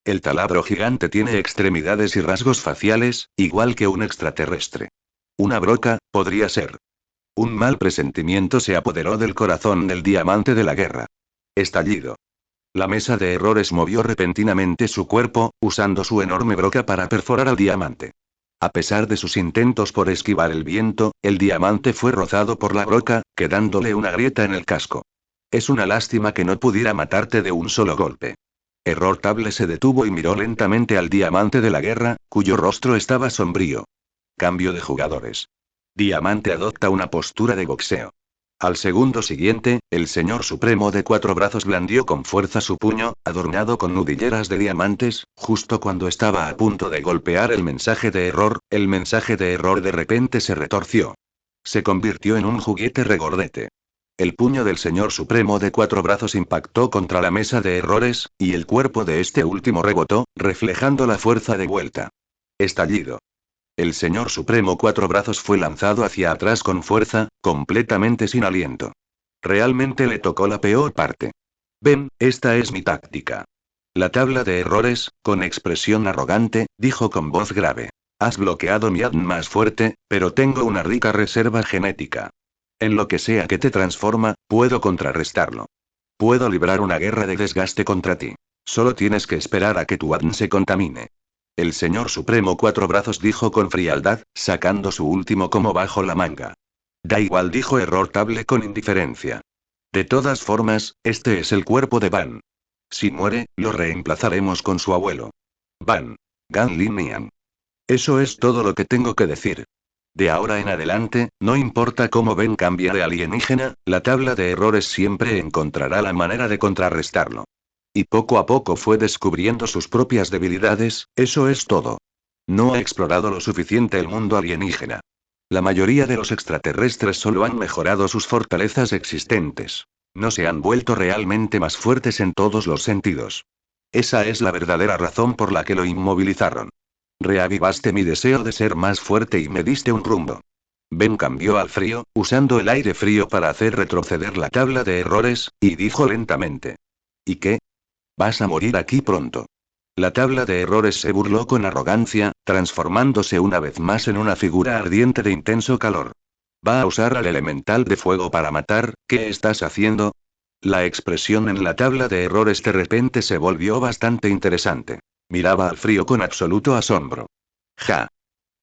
El taladro gigante tiene extremidades y rasgos faciales, igual que un extraterrestre. Una broca, podría ser. Un mal presentimiento se apoderó del corazón del diamante de la guerra. Estallido. La mesa de errores movió repentinamente su cuerpo, usando su enorme broca para perforar al diamante. A pesar de sus intentos por esquivar el viento, el diamante fue rozado por la broca, quedándole una grieta en el casco. Es una lástima que no pudiera matarte de un solo golpe. Error Table se detuvo y miró lentamente al diamante de la guerra, cuyo rostro estaba sombrío. Cambio de jugadores. Diamante adopta una postura de boxeo. Al segundo siguiente, el señor supremo de 4 brazos blandió con fuerza su puño, adornado con nudilleras de diamantes, justo cuando estaba a punto de golpear el mensaje de error de repente se retorció. Se convirtió en un juguete regordete. El puño del señor supremo de 4 brazos impactó contra la mesa de errores, y el cuerpo de este último rebotó, reflejando la fuerza de vuelta. Estallido. El señor supremo 4 brazos fue lanzado hacia atrás con fuerza, completamente sin aliento. Realmente le tocó la peor parte. Ven, esta es mi táctica. La tabla de errores, con expresión arrogante, dijo con voz grave. Has bloqueado mi ADN más fuerte, pero tengo una rica reserva genética. En lo que sea que te transforma, puedo contrarrestarlo. Puedo librar una guerra de desgaste contra ti. Solo tienes que esperar a que tu ADN se contamine. El señor supremo 4 brazos dijo con frialdad, sacando su último como bajo la manga. Da igual, dijo Error Table con indiferencia. De todas formas, este es el cuerpo de Van. Si muere, lo reemplazaremos con su abuelo. Van. Gan Linian. Eso es todo lo que tengo que decir. De ahora en adelante, no importa cómo Ben cambie de alienígena, la tabla de errores siempre encontrará la manera de contrarrestarlo. Y poco a poco fue descubriendo sus propias debilidades, eso es todo. No ha explorado lo suficiente el mundo alienígena. La mayoría de los extraterrestres solo han mejorado sus fortalezas existentes. No se han vuelto realmente más fuertes en todos los sentidos. Esa es la verdadera razón por la que lo inmovilizaron. Reavivaste mi deseo de ser más fuerte y me diste un rumbo. Ben cambió al frío, usando el aire frío para hacer retroceder la tabla de errores, y dijo lentamente. ¿Y qué? Vas a morir aquí pronto. La tabla de errores se burló con arrogancia, transformándose una vez más en una figura ardiente de intenso calor. ¿Va a usar al elemental de fuego para matar? ¿Qué estás haciendo? La expresión en la tabla de errores de repente se volvió bastante interesante. Miraba al frío con absoluto asombro. Ja.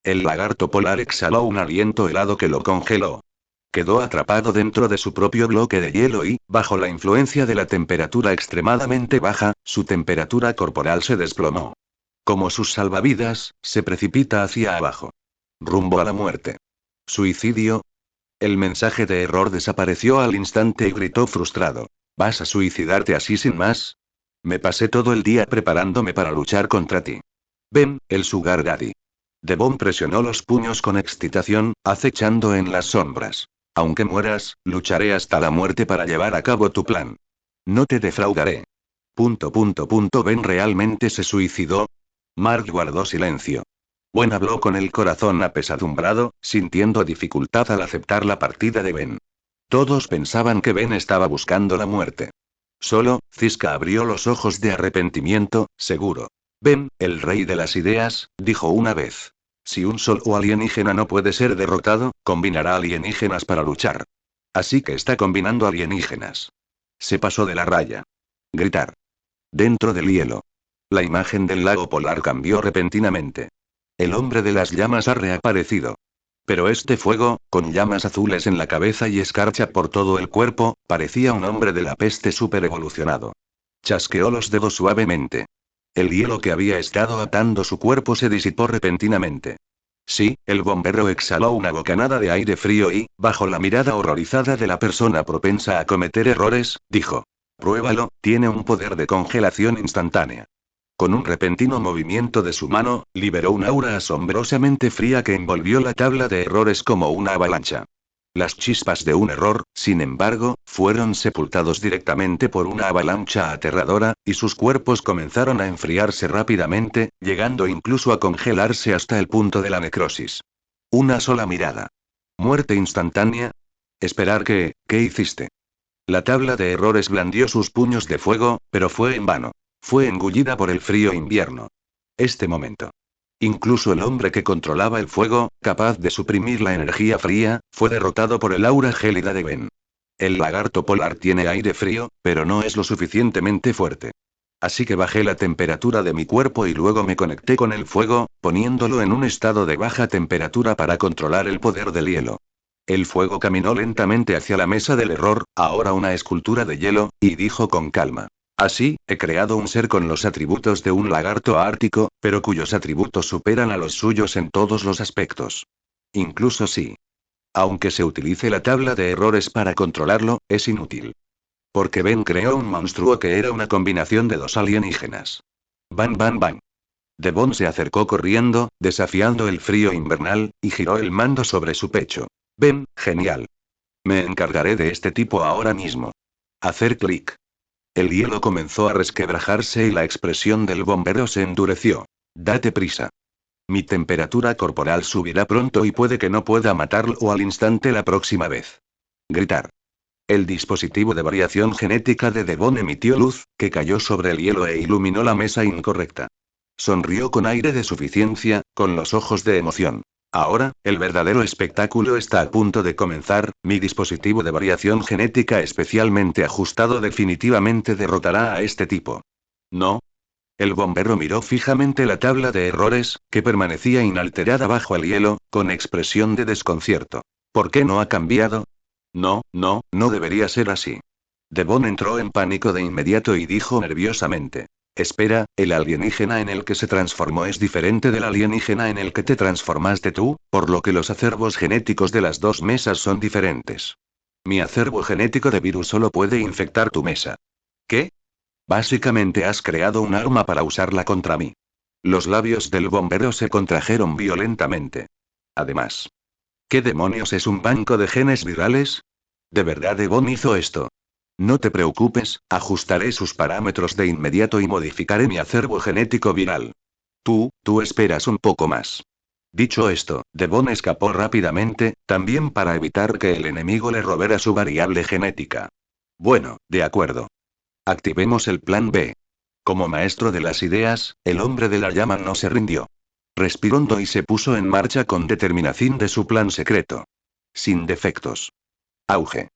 El lagarto polar exhaló un aliento helado que lo congeló. Quedó atrapado dentro de su propio bloque de hielo y, bajo la influencia de la temperatura extremadamente baja, su temperatura corporal se desplomó. Como sus salvavidas, se precipita hacia abajo. Rumbo a la muerte. ¿Suicidio? El mensaje de error desapareció al instante y gritó frustrado. ¿Vas a suicidarte así sin más? Me pasé todo el día preparándome para luchar contra ti. Ven, el Sugar Daddy. Devon presionó los puños con excitación, acechando en las sombras. Aunque mueras, lucharé hasta la muerte para llevar a cabo tu plan. No te defraudaré. ¿Ben realmente se suicidó? Mark guardó silencio. Gwen habló con el corazón apesadumbrado, sintiendo dificultad al aceptar la partida de Ben. Todos pensaban que Ben estaba buscando la muerte. Solo, Ziska abrió los ojos de arrepentimiento, seguro. Ben, el rey de las ideas, dijo una vez. Si un solo alienígena no puede ser derrotado, combinará alienígenas para luchar. Así que está combinando alienígenas. Se pasó de la raya. Gritar. Dentro del hielo. La imagen del lago polar cambió repentinamente. El hombre de las llamas ha reaparecido. Pero este fuego, con llamas azules en la cabeza y escarcha por todo el cuerpo, parecía un hombre de la peste super evolucionado. Chasqueó los dedos suavemente. El hielo que había estado atando su cuerpo se disipó repentinamente. Sí, el bombero exhaló una bocanada de aire frío y, bajo la mirada horrorizada de la persona propensa a cometer errores, dijo. Pruébalo, tiene un poder de congelación instantánea. Con un repentino movimiento de su mano, liberó un aura asombrosamente fría que envolvió la tabla de errores como una avalancha. Las chispas de un error, sin embargo, fueron sepultados directamente por una avalancha aterradora, y sus cuerpos comenzaron a enfriarse rápidamente, llegando incluso a congelarse hasta el punto de la necrosis. Una sola mirada. ¿Muerte instantánea? Esperar ¿qué hiciste? La tabla de errores blandió sus puños de fuego, pero fue en vano. Fue engullida por el frío invierno. Este momento. Incluso el hombre que controlaba el fuego, capaz de suprimir la energía fría, fue derrotado por el aura gélida de Ben. El lagarto polar tiene aire frío, pero no es lo suficientemente fuerte. Así que bajé la temperatura de mi cuerpo y luego me conecté con el fuego, poniéndolo en un estado de baja temperatura para controlar el poder del hielo. El fuego caminó lentamente hacia la mesa del error, ahora una escultura de hielo, y dijo con calma. Así, he creado un ser con los atributos de un lagarto ártico, pero cuyos atributos superan a los suyos en todos los aspectos. Incluso si. Aunque se utilice la tabla de errores para controlarlo, es inútil. Porque Ben creó un monstruo que era una combinación de dos alienígenas. Bang bang bang. Devon se acercó corriendo, desafiando el frío invernal, y giró el mando sobre su pecho. Ben, genial. Me encargaré de este tipo ahora mismo. Hacer clic. El hielo comenzó a resquebrajarse y la expresión del bombero se endureció. Date prisa. Mi temperatura corporal subirá pronto y puede que no pueda matarlo al instante la próxima vez. Gritar. El dispositivo de variación genética de Devon emitió luz, que cayó sobre el hielo e iluminó la mesa incorrecta. Sonrió con aire de suficiencia, con los ojos de emoción. Ahora, el verdadero espectáculo está a punto de comenzar, mi dispositivo de variación genética especialmente ajustado definitivamente derrotará a este tipo. ¿No? El bombero miró fijamente la tabla de errores, que permanecía inalterada bajo el hielo, con expresión de desconcierto. ¿Por qué no ha cambiado? No, no, no debería ser así. Devon entró en pánico de inmediato y dijo nerviosamente. Espera, el alienígena en el que se transformó es diferente del alienígena en el que te transformaste tú, por lo que los acervos genéticos de las dos mesas son diferentes. Mi acervo genético de virus solo puede infectar tu mesa. ¿Qué? Básicamente has creado un arma para usarla contra mí. Los labios del bombero se contrajeron violentamente. Además. ¿Qué demonios es un banco de genes virales? ¿De verdad Devon hizo esto? No te preocupes, ajustaré sus parámetros de inmediato y modificaré mi acervo genético viral. Tú esperas un poco más. Dicho esto, Devon escapó rápidamente, también para evitar que el enemigo le robara su variable genética. Bueno, de acuerdo. Activemos el plan B. Como maestro de las ideas, el hombre de la llama no se rindió. Respiró hondo y se puso en marcha con determinación de su plan secreto. Sin defectos. Auge.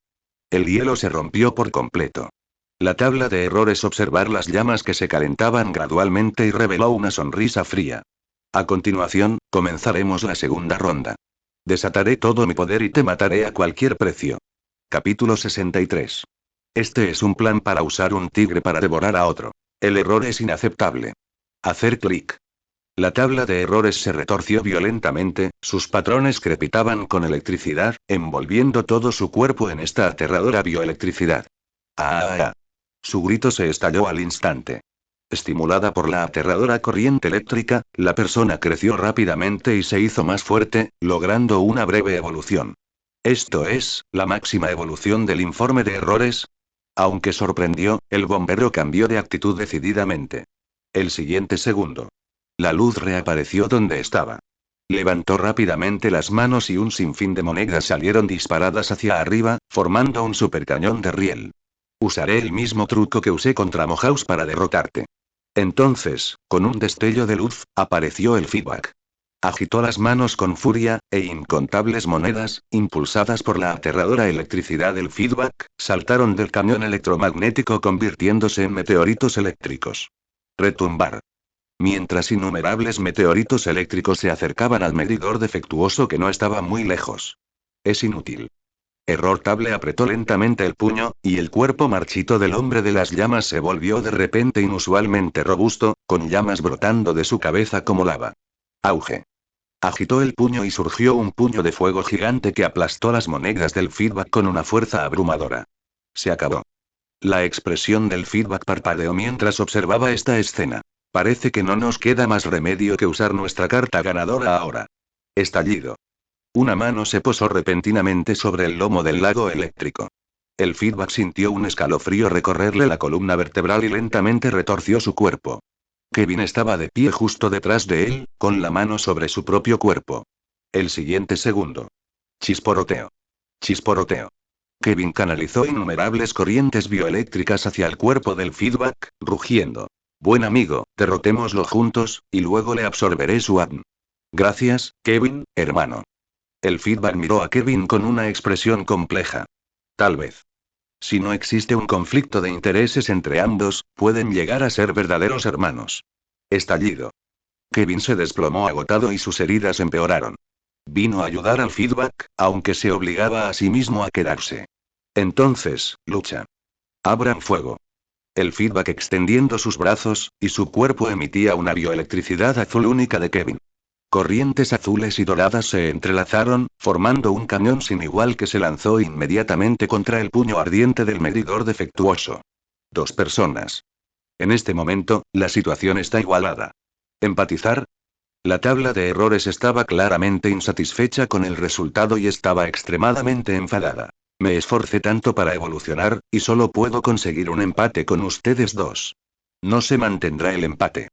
El hielo se rompió por completo. La tabla de errores observar las llamas que se calentaban gradualmente y reveló una sonrisa fría. A continuación, comenzaremos la segunda ronda. Desataré todo mi poder y te mataré a cualquier precio. Capítulo 63. Este es un plan para usar un tigre para devorar a otro. El error es inaceptable. Hacer clic. La tabla de errores se retorció violentamente, sus patrones crepitaban con electricidad, envolviendo todo su cuerpo en esta aterradora bioelectricidad. ¡Ah! Su grito se estalló al instante. Estimulada por la aterradora corriente eléctrica, la persona creció rápidamente y se hizo más fuerte, logrando una breve evolución. Esto es, la máxima evolución del informe de errores. Aunque sorprendió, el bombero cambió de actitud decididamente. El siguiente segundo. La luz reapareció donde estaba. Levantó rápidamente las manos y un sinfín de monedas salieron disparadas hacia arriba, formando un supercañón de riel. Usaré el mismo truco que usé contra Mohouse para derrotarte. Entonces, con un destello de luz, apareció el feedback. Agitó las manos con furia, e incontables monedas, impulsadas por la aterradora electricidad del feedback, saltaron del camión electromagnético convirtiéndose en meteoritos eléctricos. Retumbar. Mientras innumerables meteoritos eléctricos se acercaban al medidor defectuoso que no estaba muy lejos. Es inútil. Error Table apretó lentamente el puño, y el cuerpo marchito del hombre de las llamas se volvió de repente inusualmente robusto, con llamas brotando de su cabeza como lava. Auge. Agitó el puño y surgió un puño de fuego gigante que aplastó las monedas del feedback con una fuerza abrumadora. Se acabó. La expresión del feedback parpadeó mientras observaba esta escena. Parece que no nos queda más remedio que usar nuestra carta ganadora ahora. Estallido. Una mano se posó repentinamente sobre el lomo del lago eléctrico. El feedback sintió un escalofrío recorrerle la columna vertebral y lentamente retorció su cuerpo. Kevin estaba de pie justo detrás de él, con la mano sobre su propio cuerpo. El siguiente segundo. Chisporroteo. Chisporroteo. Kevin canalizó innumerables corrientes bioeléctricas hacia el cuerpo del feedback, rugiendo. Buen amigo, derrotémoslo juntos, y luego le absorberé su ADN. Gracias, Kevin, hermano. El feedback miró a Kevin con una expresión compleja. Tal vez. Si no existe un conflicto de intereses entre ambos, pueden llegar a ser verdaderos hermanos. Estallido. Kevin se desplomó agotado y sus heridas empeoraron. Vino a ayudar al feedback, aunque se obligaba a sí mismo a quedarse. Entonces, lucha. Abran fuego. El feedback extendiendo sus brazos, y su cuerpo emitía una bioelectricidad azul única de Kevin. Corrientes azules y doradas se entrelazaron, formando un cañón sin igual que se lanzó inmediatamente contra el puño ardiente del medidor defectuoso. 2 personas. En este momento, la situación está igualada. ¿Empatizar? La tabla de errores estaba claramente insatisfecha con el resultado y estaba extremadamente enfadada. Me esforcé tanto para evolucionar, y solo puedo conseguir un empate con ustedes dos. No se mantendrá el empate.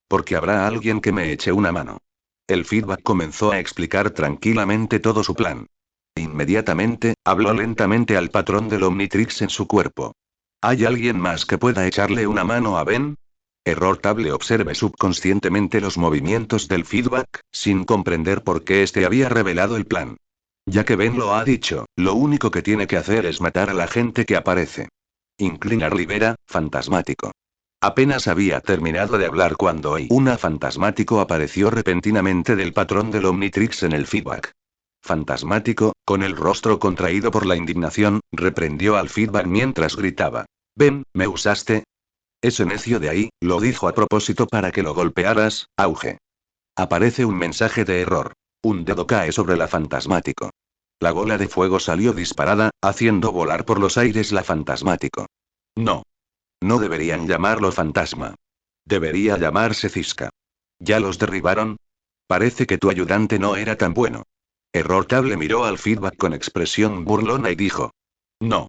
Porque habrá alguien que me eche una mano. El feedback comenzó a explicar tranquilamente todo su plan. Inmediatamente, habló lentamente al patrón del Omnitrix en su cuerpo. ¿Hay alguien más que pueda echarle una mano a Ben? Error Table observe subconscientemente los movimientos del feedback, sin comprender por qué este había revelado el plan. Ya que Ben lo ha dicho, lo único que tiene que hacer es matar a la gente que aparece. Inclinar Rivera, fantasmático. Apenas había terminado de hablar cuando una fantasmático apareció repentinamente del patrón del Omnitrix en el feedback. Fantasmático, con el rostro contraído por la indignación, reprendió al feedback mientras gritaba. «Ben, ¿me usaste? Ese necio de ahí, lo dijo a propósito para que lo golpearas, auge». Aparece un mensaje de error. Un dedo cae sobre la fantasmático. La bola de fuego salió disparada, haciendo volar por los aires la fantasmático. No. No deberían llamarlo fantasma. Debería llamarse Cisca. ¿Ya los derribaron? Parece que tu ayudante no era tan bueno. Error Table miró al feedback con expresión burlona y dijo. No.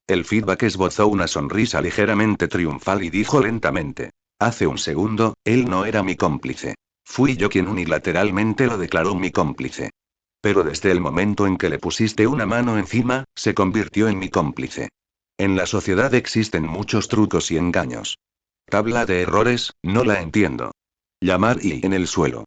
El feedback esbozó una sonrisa ligeramente triunfal y dijo lentamente. Hace un segundo, él no era mi cómplice. Fui yo quien unilateralmente lo declaró mi cómplice. Pero desde el momento en que le pusiste una mano encima, se convirtió en mi cómplice. En la sociedad existen muchos trucos y engaños. Tabla de errores, no la entiendo. Llamar y en el suelo.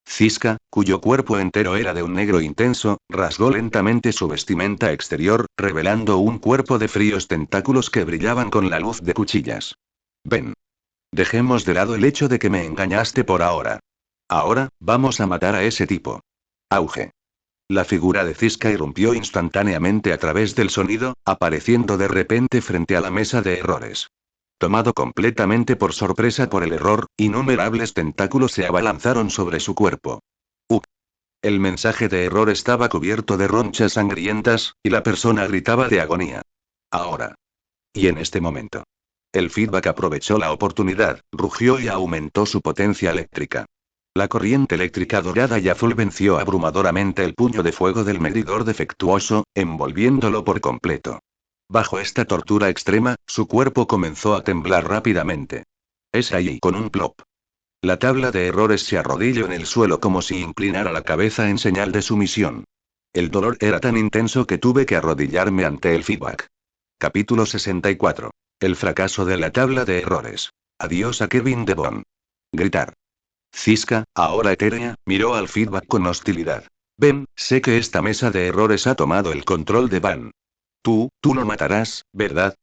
Cisca, cuyo cuerpo entero era de un negro intenso, rasgó lentamente su vestimenta exterior, revelando un cuerpo de fríos tentáculos que brillaban con la luz de cuchillas. Ven. Dejemos de lado el hecho de que me engañaste por ahora. Ahora, vamos a matar a ese tipo. Auge. La figura de Cisca irrumpió instantáneamente a través del sonido, apareciendo de repente frente a la mesa de errores. Tomado completamente por sorpresa por el error, innumerables tentáculos se abalanzaron sobre su cuerpo. El mensaje de error estaba cubierto de ronchas sangrientas, y la persona gritaba de agonía. Ahora. Y en este momento. El feedback aprovechó la oportunidad, rugió y aumentó su potencia eléctrica. La corriente eléctrica dorada y azul venció abrumadoramente el puño de fuego del medidor defectuoso, envolviéndolo por completo. Bajo esta tortura extrema, su cuerpo comenzó a temblar rápidamente. Es ahí con un plop. La tabla de errores se arrodilló en el suelo como si inclinara la cabeza en señal de sumisión. El dolor era tan intenso que tuve que arrodillarme ante el feedback. Capítulo 64. El fracaso de la tabla de errores. Adiós a Kevin Devon. Gritar. Ziska, ahora etérea, miró al feedback con hostilidad. Ven, sé que esta mesa de errores ha tomado el control de Van. Tú lo matarás, ¿verdad?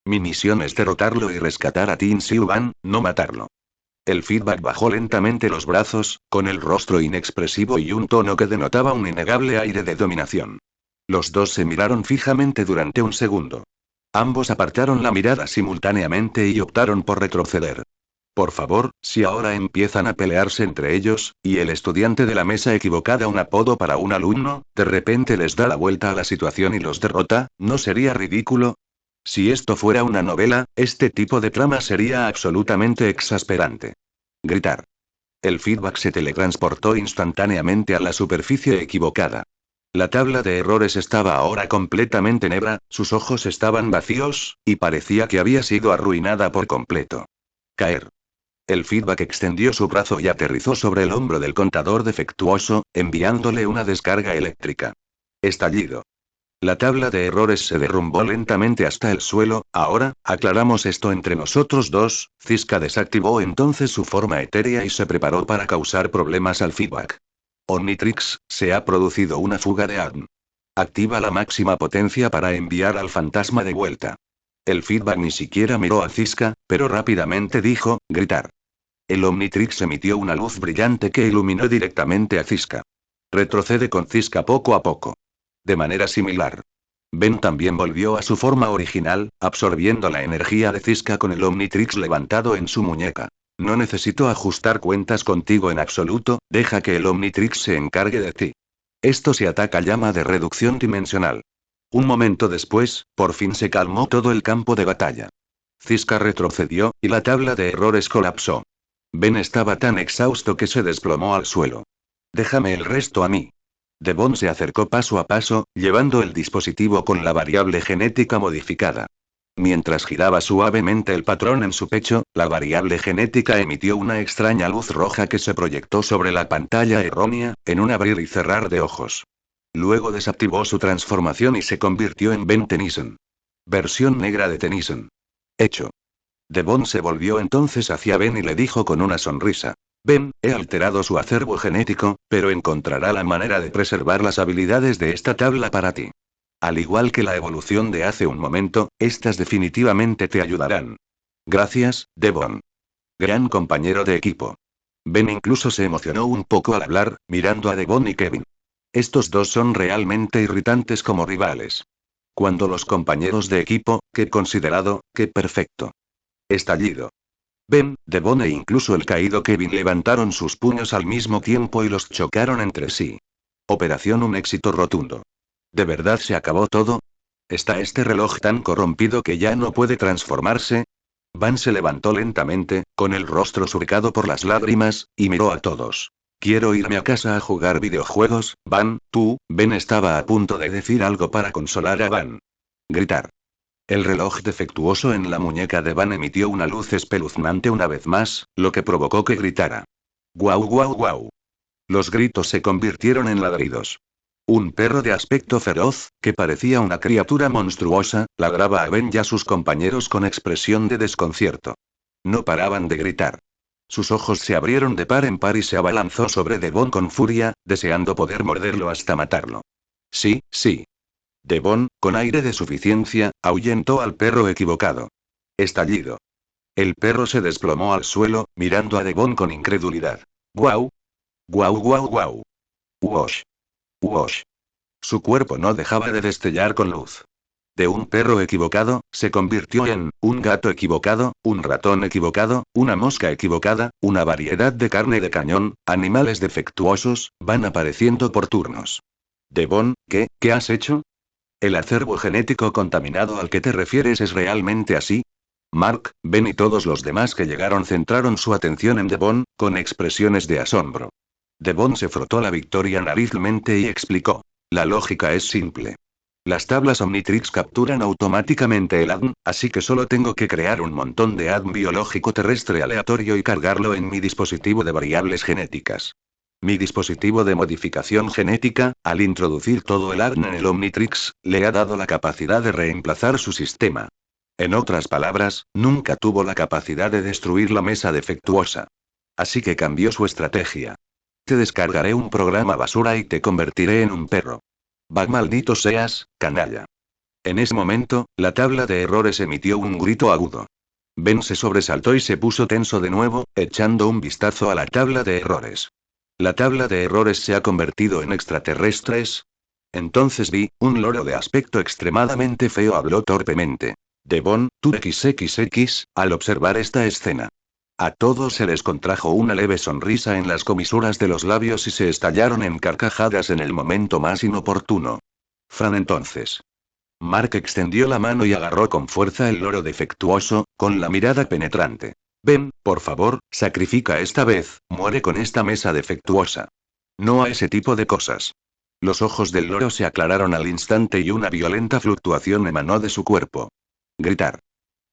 Mi misión es derrotarlo y rescatar a Tin Siu Van, no matarlo. El feedback bajó lentamente los brazos, con el rostro inexpresivo y un tono que denotaba un innegable aire de dominación. Los dos se miraron fijamente durante un segundo. Ambos apartaron la mirada simultáneamente y optaron por retroceder. Por favor, si ahora empiezan a pelearse entre ellos, y el estudiante de la mesa equivocada un apodo para un alumno, de repente les da la vuelta a la situación y los derrota, ¿no sería ridículo? Si esto fuera una novela, este tipo de trama sería absolutamente exasperante. Gritar. El feedback se teletransportó instantáneamente a la superficie equivocada. La tabla de errores estaba ahora completamente negra, sus ojos estaban vacíos, y parecía que había sido arruinada por completo. Caer. El feedback extendió su brazo y aterrizó sobre el hombro del contador defectuoso, enviándole una descarga eléctrica. Estallido. La tabla de errores se derrumbó lentamente hasta el suelo. Ahora, aclaramos esto entre nosotros dos. Ziska desactivó entonces su forma etérea y se preparó para causar problemas al feedback. Omnitrix, se ha producido una fuga de ADN. Activa la máxima potencia para enviar al fantasma de vuelta. El feedback ni siquiera miró a Ziska, pero rápidamente dijo, gritar. El Omnitrix emitió una luz brillante que iluminó directamente a Ziska. Retrocede con Ziska poco a poco. De manera similar. Ben también volvió a su forma original, absorbiendo la energía de Ziska con el Omnitrix levantado en su muñeca. No necesito ajustar cuentas contigo en absoluto, deja que el Omnitrix se encargue de ti. Esto se ataca llama de reducción dimensional. Un momento después, por fin se calmó todo el campo de batalla. Ziska retrocedió, y la tabla de errores colapsó. Ben estaba tan exhausto que se desplomó al suelo. Déjame el resto a mí. Devon se acercó paso a paso, llevando el dispositivo con la variable genética modificada. Mientras giraba suavemente el patrón en su pecho, la variable genética emitió una extraña luz roja que se proyectó sobre la pantalla errónea, en un abrir y cerrar de ojos. Luego desactivó su transformación y se convirtió en Ben Tennyson. Versión negra de Tennyson. Hecho. Devon se volvió entonces hacia Ben y le dijo con una sonrisa. Ben, he alterado su acervo genético, pero encontrará la manera de preservar las habilidades de esta tabla para ti. Al igual que la evolución de hace un momento, estas definitivamente te ayudarán. Gracias, Devon. Gran compañero de equipo. Ben incluso se emocionó un poco al hablar, mirando a Devon y Kevin. Estos dos son realmente irritantes como rivales. Cuando los compañeros de equipo, qué considerado, qué perfecto. Estallido. Ben, Devon e incluso el caído Kevin levantaron sus puños al mismo tiempo y los chocaron entre sí. Operación un éxito rotundo. ¿De verdad se acabó todo? ¿Está este reloj tan corrompido que ya no puede transformarse? Van se levantó lentamente, con el rostro surcado por las lágrimas, y miró a todos. Quiero irme a casa a jugar videojuegos, Van. Ben estaba a punto de decir algo para consolar a Van. Gritar. El reloj defectuoso en la muñeca de Van emitió una luz espeluznante una vez más, lo que provocó que gritara. ¡Guau guau guau! Los gritos se convirtieron en ladridos. Un perro de aspecto feroz, que parecía una criatura monstruosa, ladraba a Ben y a sus compañeros con expresión de desconcierto. No paraban de gritar. Sus ojos se abrieron de par en par y se abalanzó sobre Devon con furia, deseando poder morderlo hasta matarlo. Sí, sí. Devon, con aire de suficiencia, ahuyentó al perro equivocado. Estallido. El perro se desplomó al suelo, mirando a Devon con incredulidad. ¡Guau! ¡Guau guau guau! ¡Wosh! ¡Wosh! Su cuerpo no dejaba de destellar con luz. De un perro equivocado, se convirtió en un gato equivocado, un ratón equivocado, una mosca equivocada, una variedad de carne de cañón, animales defectuosos, van apareciendo por turnos. Devon, ¿qué has hecho? ¿El acervo genético contaminado al que te refieres es realmente así? Mark, Ben y todos los demás que llegaron centraron su atención en Devon, con expresiones de asombro. Devon se frotó la victoria narizmente y explicó. La lógica es simple. Las tablas Omnitrix capturan automáticamente el ADN, así que solo tengo que crear un montón de ADN biológico terrestre aleatorio y cargarlo en mi dispositivo de variables genéticas. Mi dispositivo de modificación genética, al introducir todo el ADN en el Omnitrix, le ha dado la capacidad de reemplazar su sistema. En otras palabras, nunca tuvo la capacidad de destruir la mesa defectuosa. Así que cambió su estrategia. Te descargaré un programa basura y te convertiré en un perro. Va, maldito seas, canalla. En ese momento, la tabla de errores emitió un grito agudo. Ben se sobresaltó y se puso tenso de nuevo, echando un vistazo a la tabla de errores. ¿La tabla de errores se ha convertido en extraterrestres? Entonces vi, un loro de aspecto extremadamente feo habló torpemente. Devon, tú XXX, al observar esta escena. A todos se les contrajo una leve sonrisa en las comisuras de los labios y se estallaron en carcajadas en el momento más inoportuno. Fran entonces. Mark extendió la mano y agarró con fuerza el loro defectuoso, con la mirada penetrante. Ven, por favor, sacrifica esta vez, muere con esta mesa defectuosa. No a ese tipo de cosas. Los ojos del loro se aclararon al instante y una violenta fluctuación emanó de su cuerpo. Gritar.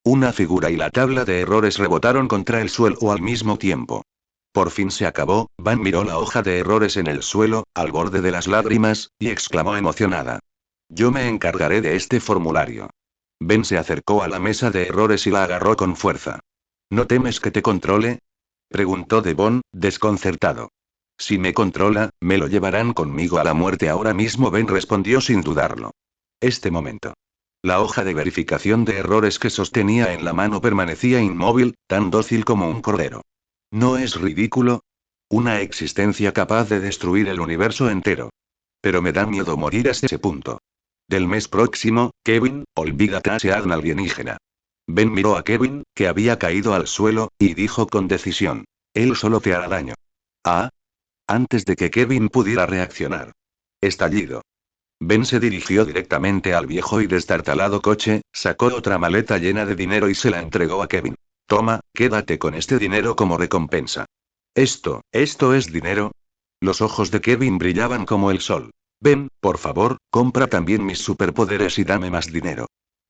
Una figura y la tabla de errores rebotaron contra el suelo al mismo tiempo. Por fin se acabó, Van miró la hoja de errores en el suelo, al borde de las lágrimas, y exclamó emocionada. Yo me encargaré de este formulario. Ben se acercó a la mesa de errores y la agarró con fuerza. ¿No temes que te controle? Preguntó Devon, desconcertado. Si me controla, me lo llevarán conmigo a la muerte ahora mismo. Ben respondió sin dudarlo. Este momento. La hoja de verificación de errores que sostenía en la mano permanecía inmóvil, tan dócil como un cordero. ¿No es ridículo? Una existencia capaz de destruir el universo entero. Pero me da miedo morir a ese punto. Del mes próximo, Kevin, olvídate a ese asno alienígena. Ben miró a Kevin, que había caído al suelo, y dijo con decisión. Él solo te hará daño. Ah. Antes de que Kevin pudiera reaccionar. Estallido. Ben se dirigió directamente al viejo y destartalado coche, sacó otra maleta llena de dinero y se la entregó a Kevin. Toma, quédate con este dinero como recompensa. ¿Esto es dinero? Los ojos de Kevin brillaban como el sol. Ben, por favor, compra también mis superpoderes y dame más dinero.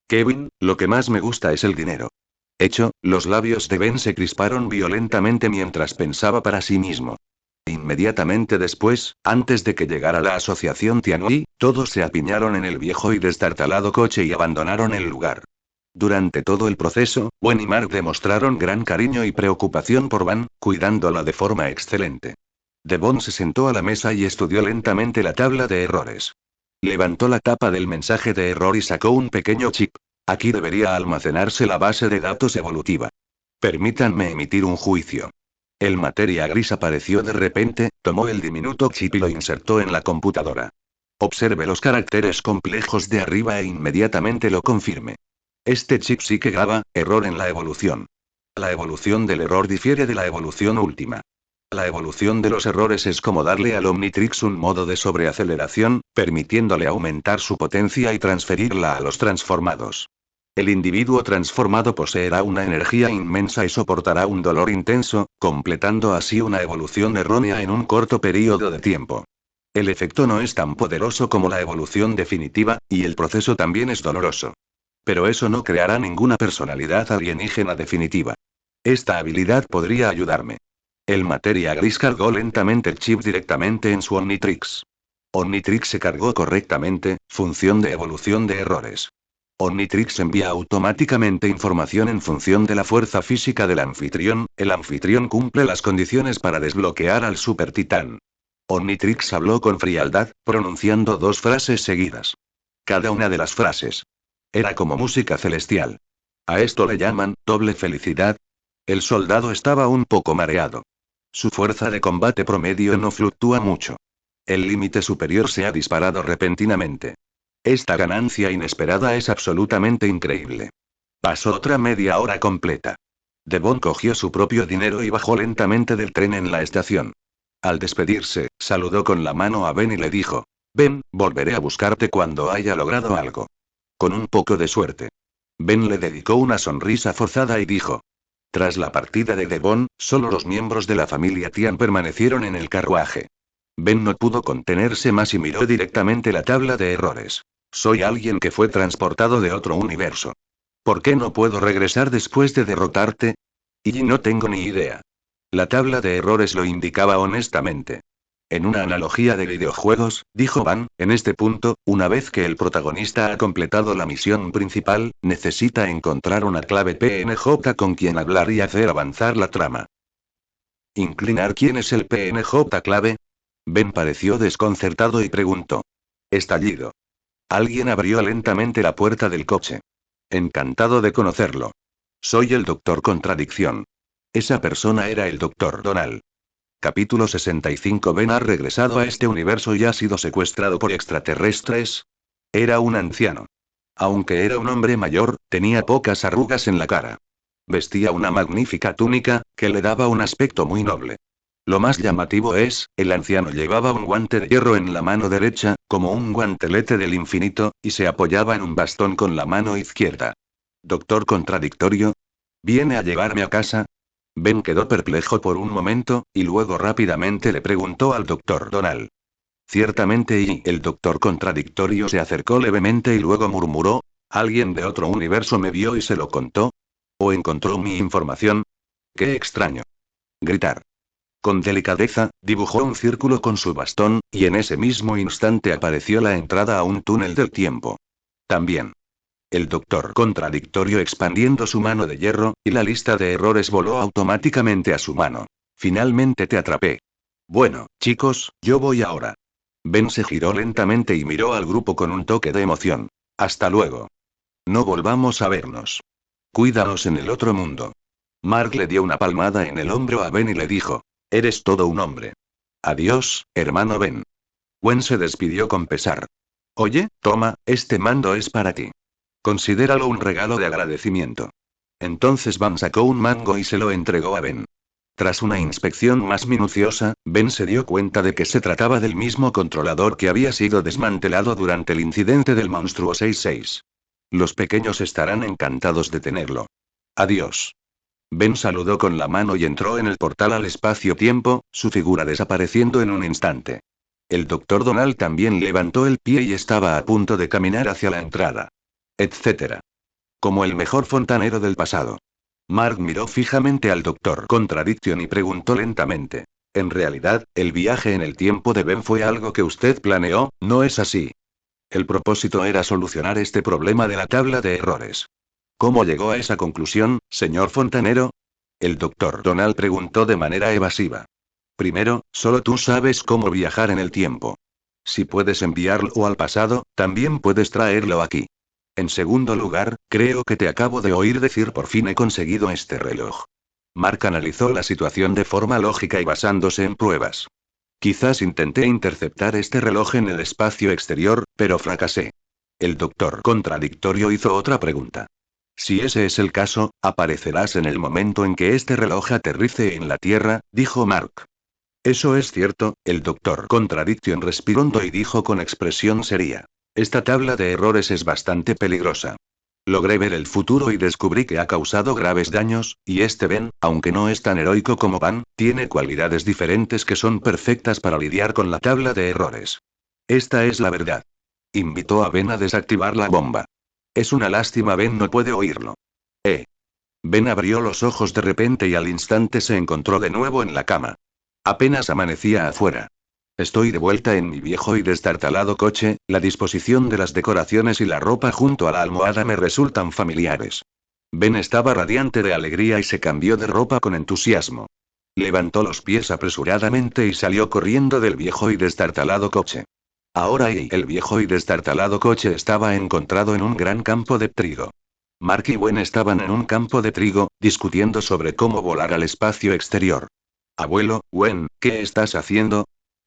Kevin, lo que más me gusta es el dinero. Hecho, los labios de Ben se crisparon violentamente mientras pensaba para sí mismo. Inmediatamente después, antes de que llegara la asociación Tianui, todos se apiñaron en el viejo y destartalado coche y abandonaron el lugar. Durante todo el proceso, Gwen y Mark demostraron gran cariño y preocupación por Van, cuidándola de forma excelente. Devon se sentó a la mesa y estudió lentamente la tabla de errores. Levantó la tapa del mensaje de error y sacó un pequeño chip. Aquí debería almacenarse la base de datos evolutiva. Permítanme emitir un juicio. El materia gris apareció de repente, tomó el diminuto chip y lo insertó en la computadora. Observe los caracteres complejos de arriba e inmediatamente lo confirme. Este chip sí que graba, error en la evolución. La evolución del error difiere de la evolución última. La evolución de los errores es como darle al Omnitrix un modo de sobreaceleración, permitiéndole aumentar su potencia y transferirla a los transformados. El individuo transformado poseerá una energía inmensa y soportará un dolor intenso, completando así una evolución errónea en un corto periodo de tiempo. El efecto no es tan poderoso como la evolución definitiva, y el proceso también es doloroso. Pero eso no creará ninguna personalidad alienígena definitiva. Esta habilidad podría ayudarme. El materia gris cargó lentamente el chip directamente en su Omnitrix. Omnitrix se cargó correctamente, función de evolución de errores. Omnitrix envía automáticamente información en función de la fuerza física del anfitrión, el anfitrión cumple las condiciones para desbloquear al Super Titán. Omnitrix habló con frialdad, pronunciando dos frases seguidas. Cada una de las frases. Era como música celestial. A esto le llaman, doble felicidad. El soldado estaba un poco mareado. Su fuerza de combate promedio no fluctúa mucho. El límite superior se ha disparado repentinamente. Esta ganancia inesperada es absolutamente increíble. Pasó otra media hora completa. Devon cogió su propio dinero y bajó lentamente del tren en la estación. Al despedirse, saludó con la mano a Ben y le dijo: Ben, volveré a buscarte cuando haya logrado algo. Con un poco de suerte. Ben le dedicó una sonrisa forzada y dijo. Tras la partida de Devon, solo los miembros de la familia Tian permanecieron en el carruaje. Ben no pudo contenerse más y miró directamente la tabla de errores. Soy alguien que fue transportado de otro universo. ¿Por qué no puedo regresar después de derrotarte? Y no tengo ni idea. La tabla de errores lo indicaba honestamente. En una analogía de videojuegos, dijo Van, en este punto, una vez que el protagonista ha completado la misión principal, necesita encontrar una clave PNJ con quien hablar y hacer avanzar la trama. Inclinar ¿quién es el PNJ clave? Ben pareció desconcertado y preguntó. Estallido. Alguien abrió lentamente la puerta del coche. Encantado de conocerlo. Soy el Doctor Contradicción. Esa persona era el Doctor Donald. Capítulo 65. Ben ha regresado a este universo y ha sido secuestrado por extraterrestres. Era un anciano. Aunque era un hombre mayor, tenía pocas arrugas en la cara. Vestía una magnífica túnica, que le daba un aspecto muy noble. Lo más llamativo es, el anciano llevaba un guante de hierro en la mano derecha, como un guantelete del infinito, y se apoyaba en un bastón con la mano izquierda. ¿Doctor Contradictorio? ¿Viene a llevarme a casa? Ben quedó perplejo por un momento, y luego rápidamente le preguntó al Doctor Donald. Ciertamente, y el Doctor Contradictorio se acercó levemente y luego murmuró, ¿alguien de otro universo me vio y se lo contó? ¿O encontró mi información? ¡Qué extraño! Gritar. Con delicadeza, dibujó un círculo con su bastón, y en ese mismo instante apareció la entrada a un túnel del tiempo. También. El Doctor Contradictorio expandiendo su mano de hierro, y la lista de errores voló automáticamente a su mano. Finalmente te atrapé. Bueno, chicos, yo voy ahora. Ben se giró lentamente y miró al grupo con un toque de emoción. Hasta luego. No volvamos a vernos. Cuídanos en el otro mundo. Mark le dio una palmada en el hombro a Ben y le dijo. Eres todo un hombre. Adiós, hermano Ben. Gwen se despidió con pesar. Oye, toma, este mando es para ti. Considéralo un regalo de agradecimiento. Entonces Van sacó un mango y se lo entregó a Ben. Tras una inspección más minuciosa, Ben se dio cuenta de que se trataba del mismo controlador que había sido desmantelado durante el incidente del monstruo 66. Los pequeños estarán encantados de tenerlo. Adiós. Ben saludó con la mano y entró en el portal al espacio-tiempo, su figura desapareciendo en un instante. El Dr. Donald también levantó el pie y estaba a punto de caminar hacia la entrada. Etcétera. Como el mejor fontanero del pasado. Mark miró fijamente al Doctor Contradiction y preguntó lentamente. En realidad, el viaje en el tiempo de Ben fue algo que usted planeó, ¿no es así? El propósito era solucionar este problema de la tabla de errores. ¿Cómo llegó a esa conclusión, señor fontanero? El Doctor Donald preguntó de manera evasiva. Primero, solo tú sabes cómo viajar en el tiempo. Si puedes enviarlo al pasado, también puedes traerlo aquí. En segundo lugar, creo que te acabo de oír decir por fin he conseguido este reloj. Mark analizó la situación de forma lógica y basándose en pruebas. Quizás intenté interceptar este reloj en el espacio exterior, pero fracasé. El Doctor Contradictorio hizo otra pregunta. Si ese es el caso, aparecerás en el momento en que este reloj aterrice en la Tierra, dijo Mark. Eso es cierto, el Doctor Contradiction respiró hondo y dijo con expresión seria. Esta tabla de errores es bastante peligrosa. Logré ver el futuro y descubrí que ha causado graves daños, y este Ben, aunque no es tan heroico como Van, tiene cualidades diferentes que son perfectas para lidiar con la tabla de errores. Esta es la verdad. Invitó a Ben a desactivar la bomba. Es una lástima Ben no puede oírlo. Ben abrió los ojos de repente y al instante se encontró de nuevo en la cama. Apenas amanecía afuera. Estoy de vuelta en mi viejo y destartalado coche, la disposición de las decoraciones y la ropa junto a la almohada me resultan familiares. Ben estaba radiante de alegría y se cambió de ropa con entusiasmo. Levantó los pies apresuradamente y salió corriendo del viejo y destartalado coche. Ahora el viejo y destartalado coche estaba encontrado en un gran campo de trigo. Mark y Gwen estaban en un campo de trigo, discutiendo sobre cómo volar al espacio exterior. Abuelo, Gwen, ¿qué estás haciendo?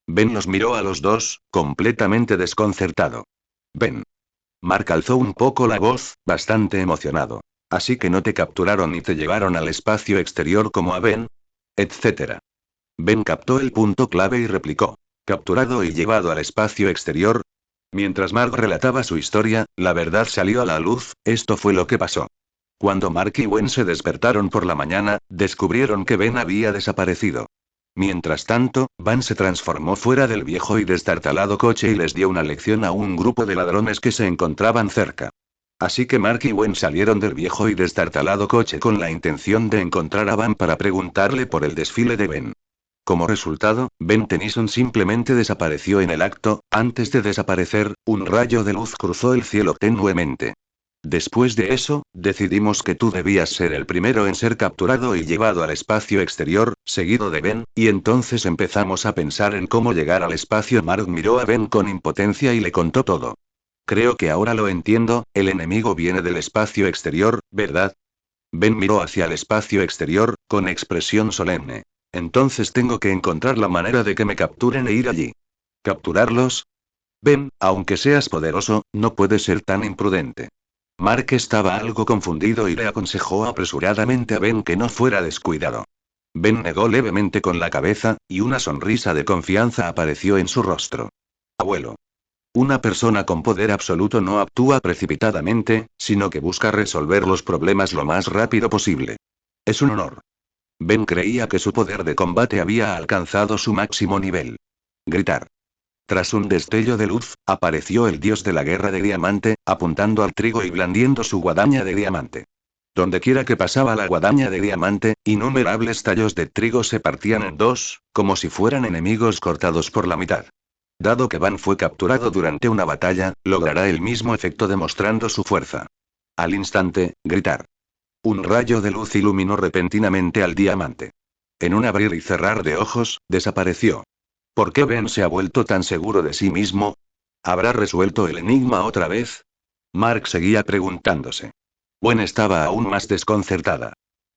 Ben los miró a los dos, completamente desconcertado. Ben. Mark alzó un poco la voz, bastante emocionado. Así que no te capturaron y te llevaron al espacio exterior como a Ben, etcétera. Ben captó el punto clave y replicó. ¿Capturado y llevado al espacio exterior? Mientras Mark relataba su historia, la verdad salió a la luz, esto fue lo que pasó. Cuando Mark y Gwen se despertaron por la mañana, descubrieron que Ben había desaparecido. Mientras tanto, Van se transformó fuera del viejo y destartalado coche y les dio una lección a un grupo de ladrones que se encontraban cerca. Así que Mark y Gwen salieron del viejo y destartalado coche con la intención de encontrar a Van para preguntarle por el desfile de Ben. Como resultado, Ben Tennyson simplemente desapareció en el acto. Antes de desaparecer, un rayo de luz cruzó el cielo tenuemente. Después de eso, decidimos que tú debías ser el primero en ser capturado y llevado al espacio exterior, seguido de Ben, y entonces empezamos a pensar en cómo llegar al espacio. Mark miró a Ben con impotencia y le contó todo. Creo que ahora lo entiendo, el enemigo viene del espacio exterior, ¿verdad? Ben miró hacia el espacio exterior, con expresión solemne. Entonces tengo que encontrar la manera de que me capturen e ir allí. ¿Capturarlos? Ben, aunque seas poderoso, no puedes ser tan imprudente. Mark estaba algo confundido y le aconsejó apresuradamente a Ben que no fuera descuidado. Ben negó levemente con la cabeza, y una sonrisa de confianza apareció en su rostro. Abuelo. Una persona con poder absoluto no actúa precipitadamente, sino que busca resolver los problemas lo más rápido posible. Es un honor. Ben creía que su poder de combate había alcanzado su máximo nivel. Gritar. Tras un destello de luz, apareció el dios de la guerra de diamante, apuntando al trigo y blandiendo su guadaña de diamante. Dondequiera que pasaba la guadaña de diamante, innumerables tallos de trigo se partían en dos, como si fueran enemigos cortados por la mitad. Dado que Van fue capturado durante una batalla, logrará el mismo efecto demostrando su fuerza. Al instante, gritar. Un rayo de luz iluminó repentinamente al diamante. En un abrir y cerrar de ojos, desapareció. ¿Por qué Ben se ha vuelto tan seguro de sí mismo? ¿Habrá resuelto el enigma otra vez? Mark seguía preguntándose. Gwen estaba aún más desconcertada.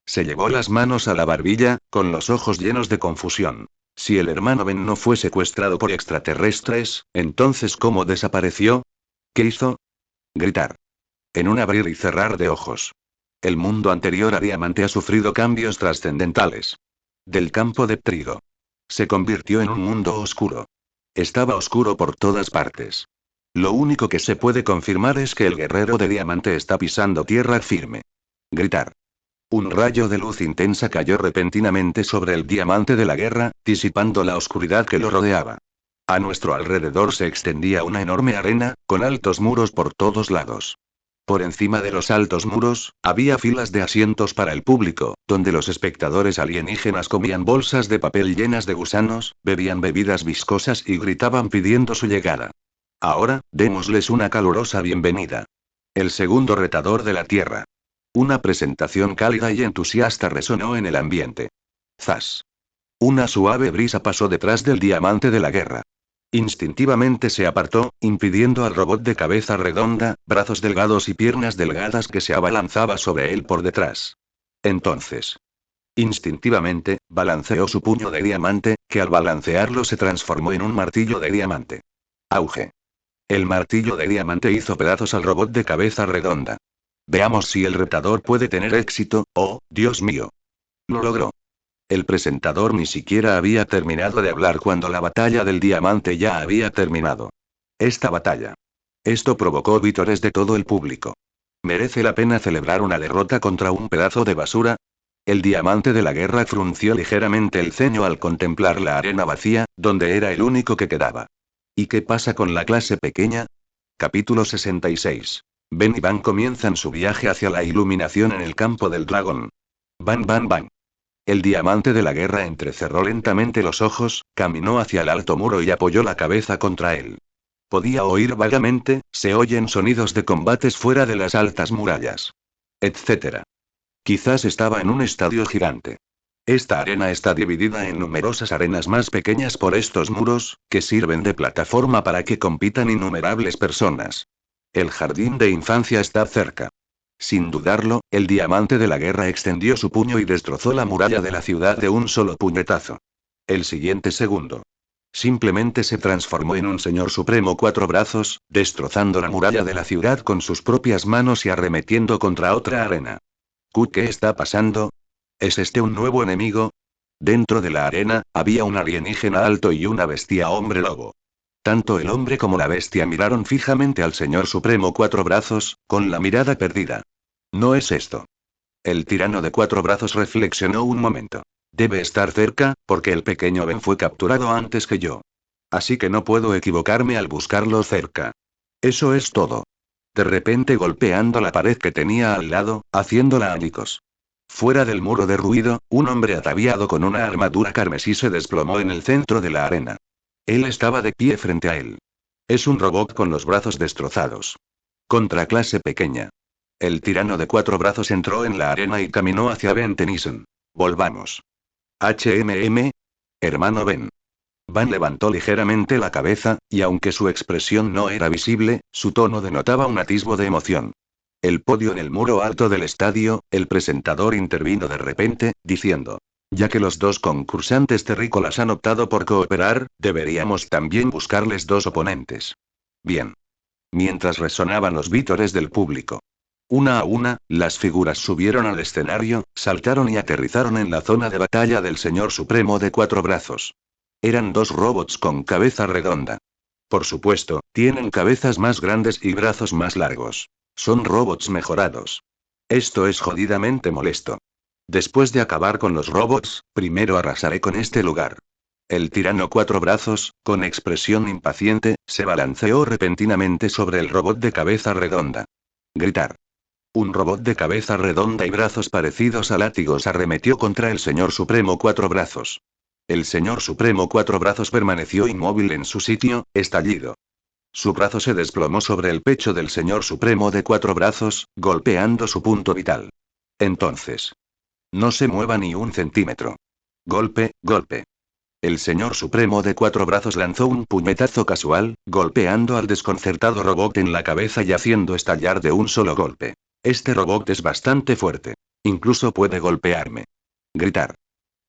Se llevó las manos a la barbilla, con los ojos llenos de confusión. Si el hermano Ben no fue secuestrado por extraterrestres, entonces ¿cómo desapareció? ¿Qué hizo? Gritar. En un abrir y cerrar de ojos. El mundo anterior a Diamante ha sufrido cambios trascendentales. Del campo de trigo. Se convirtió en un mundo oscuro. Estaba oscuro por todas partes. Lo único que se puede confirmar es que el guerrero de Diamante está pisando tierra firme. Gritar. Un rayo de luz intensa cayó repentinamente sobre el diamante de la guerra, disipando la oscuridad que lo rodeaba. A nuestro alrededor se extendía una enorme arena, con altos muros por todos lados. Por encima de los altos muros, había filas de asientos para el público, donde los espectadores alienígenas comían bolsas de papel llenas de gusanos, bebían bebidas viscosas y gritaban pidiendo su llegada. Ahora, démosles una calurosa bienvenida. El segundo retador de la Tierra. Una presentación cálida y entusiasta resonó en el ambiente. ¡Zas! Una suave brisa pasó detrás del diamante de la guerra. Instintivamente se apartó, impidiendo al robot de cabeza redonda, brazos delgados y piernas delgadas que se abalanzaba sobre él por detrás. Entonces, instintivamente, balanceó su puño de diamante, que al balancearlo se transformó en un martillo de diamante. Auge. El martillo de diamante hizo pedazos al robot de cabeza redonda. Veamos si el retador puede tener éxito. ¡Oh, Dios mío! Lo logró. El presentador ni siquiera había terminado de hablar cuando la batalla del diamante ya había terminado. Esta batalla. Esto provocó vítores de todo el público. ¿Merece la pena celebrar una derrota contra un pedazo de basura? El diamante de la guerra frunció ligeramente el ceño al contemplar la arena vacía, donde era el único que quedaba. ¿Y qué pasa con la clase pequeña? Capítulo 66. Ben y Van comienzan su viaje hacia la iluminación en el campo del dragón. Van, van, van. El diamante de la guerra entrecerró lentamente los ojos, caminó hacia el alto muro y apoyó la cabeza contra él. Podía oír vagamente, se oyen sonidos de combates fuera de las altas murallas. Etcétera. Quizás estaba en un estadio gigante. Esta arena está dividida en numerosas arenas más pequeñas por estos muros, que sirven de plataforma para que compitan innumerables personas. El jardín de infancia está cerca. Sin dudarlo, el diamante de la guerra extendió su puño y destrozó la muralla de la ciudad de un solo puñetazo. El siguiente segundo. Simplemente se transformó en un señor supremo cuatro brazos, destrozando la muralla de la ciudad con sus propias manos y arremetiendo contra otra arena. ¿Qué está pasando? ¿Es este un nuevo enemigo? Dentro de la arena, había un alienígena alto y una bestia hombre lobo. Tanto el hombre como la bestia miraron fijamente al señor supremo cuatro brazos, con la mirada perdida. No es esto. El tirano de cuatro brazos reflexionó un momento. Debe estar cerca, porque el pequeño Ben fue capturado antes que yo. Así que no puedo equivocarme al buscarlo cerca. Eso es todo. De repente golpeando la pared que tenía al lado, haciéndola añicos. Fuera del muro de ruido, un hombre ataviado con una armadura carmesí se desplomó en el centro de la arena. Él estaba de pie frente a él. Es un robot con los brazos destrozados. Contraclase pequeña. El tirano de 4 brazos entró en la arena y caminó hacia Ben Tennyson. Volvamos. HMM. Hermano Ben. Van levantó ligeramente la cabeza, y aunque su expresión no era visible, su tono denotaba un atisbo de emoción. El podio en el muro alto del estadio, el presentador intervino de repente, diciendo: ya que los dos concursantes terrícolas han optado por cooperar, deberíamos también buscarles dos oponentes. Bien. Mientras resonaban los vítores del público. Una a una, las figuras subieron al escenario, saltaron y aterrizaron en la zona de batalla del Señor Supremo de 4 brazos. Eran 2 robots con cabeza redonda. Por supuesto, tienen cabezas más grandes y brazos más largos. Son robots mejorados. Esto es jodidamente molesto. Después de acabar con los robots, primero arrasaré con este lugar. El tirano 4 brazos, con expresión impaciente, se balanceó repentinamente sobre el robot de cabeza redonda. Gritar. Un robot de cabeza redonda y brazos parecidos a látigos arremetió contra el Señor Supremo 4 brazos. El Señor Supremo 4 brazos permaneció inmóvil en su sitio, estallido. Su brazo se desplomó sobre el pecho del Señor Supremo de 4 brazos, golpeando su punto vital. Entonces. No se mueva ni un centímetro. Golpe, golpe. El Señor Supremo de 4 brazos lanzó un puñetazo casual, golpeando al desconcertado robot en la cabeza y haciendo estallar de un solo golpe. Este robot es bastante fuerte. Incluso puede golpearme. Gritar.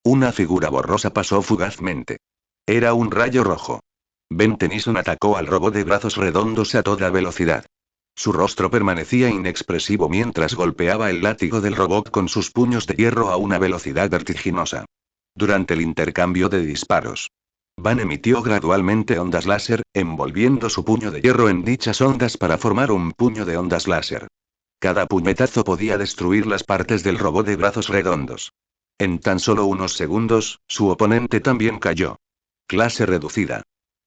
Una figura borrosa pasó fugazmente. Era un rayo rojo. Ben Tennyson atacó al robot de brazos redondos a toda velocidad. Su rostro permanecía inexpresivo mientras golpeaba el látigo del robot con sus puños de hierro a una velocidad vertiginosa. Durante el intercambio de disparos, Van emitió gradualmente ondas láser, envolviendo su puño de hierro en dichas ondas para formar un puño de ondas láser. Cada puñetazo podía destruir las partes del robot de brazos redondos. En tan solo unos segundos, su oponente también cayó. Clase reducida.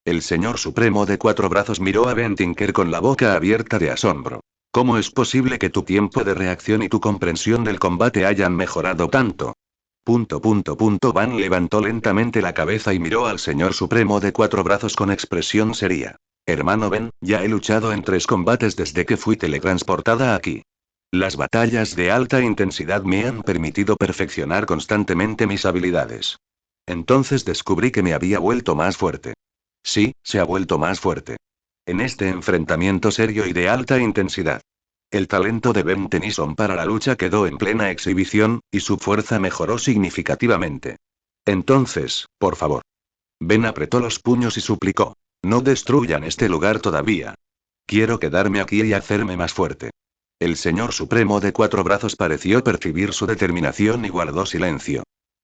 El Señor Supremo de 4 brazos miró a Ben Tinker con la boca abierta de asombro. ¿Cómo es posible que tu tiempo de reacción y tu comprensión del combate hayan mejorado tanto? Van levantó lentamente la cabeza y miró al Señor Supremo de 4 brazos con expresión seria. Hermano Ben, ya he luchado en 3 combates desde que fui teletransportada aquí. Las batallas de alta intensidad me han permitido perfeccionar constantemente mis habilidades. Entonces descubrí que me había vuelto más fuerte. Sí, se ha vuelto más fuerte. En este enfrentamiento serio y de alta intensidad. El talento de Ben Tennyson para la lucha quedó en plena exhibición, y su fuerza mejoró significativamente. Entonces, por favor. Ben apretó los puños y suplicó. No destruyan este lugar todavía. Quiero quedarme aquí y hacerme más fuerte. El Señor Supremo de 4 brazos pareció percibir su determinación y guardó silencio.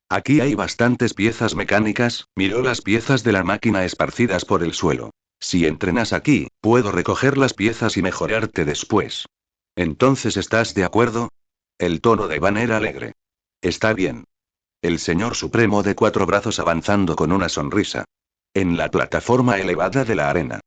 Aquí hay bastantes piezas mecánicas, miró las piezas de la máquina esparcidas por el suelo. Si entrenas aquí, puedo recoger las piezas y mejorarte después. ¿Entonces estás de acuerdo? El tono de Van era alegre. Está bien. El Señor Supremo de 4 brazos avanzando con una sonrisa. En la plataforma elevada de la arena.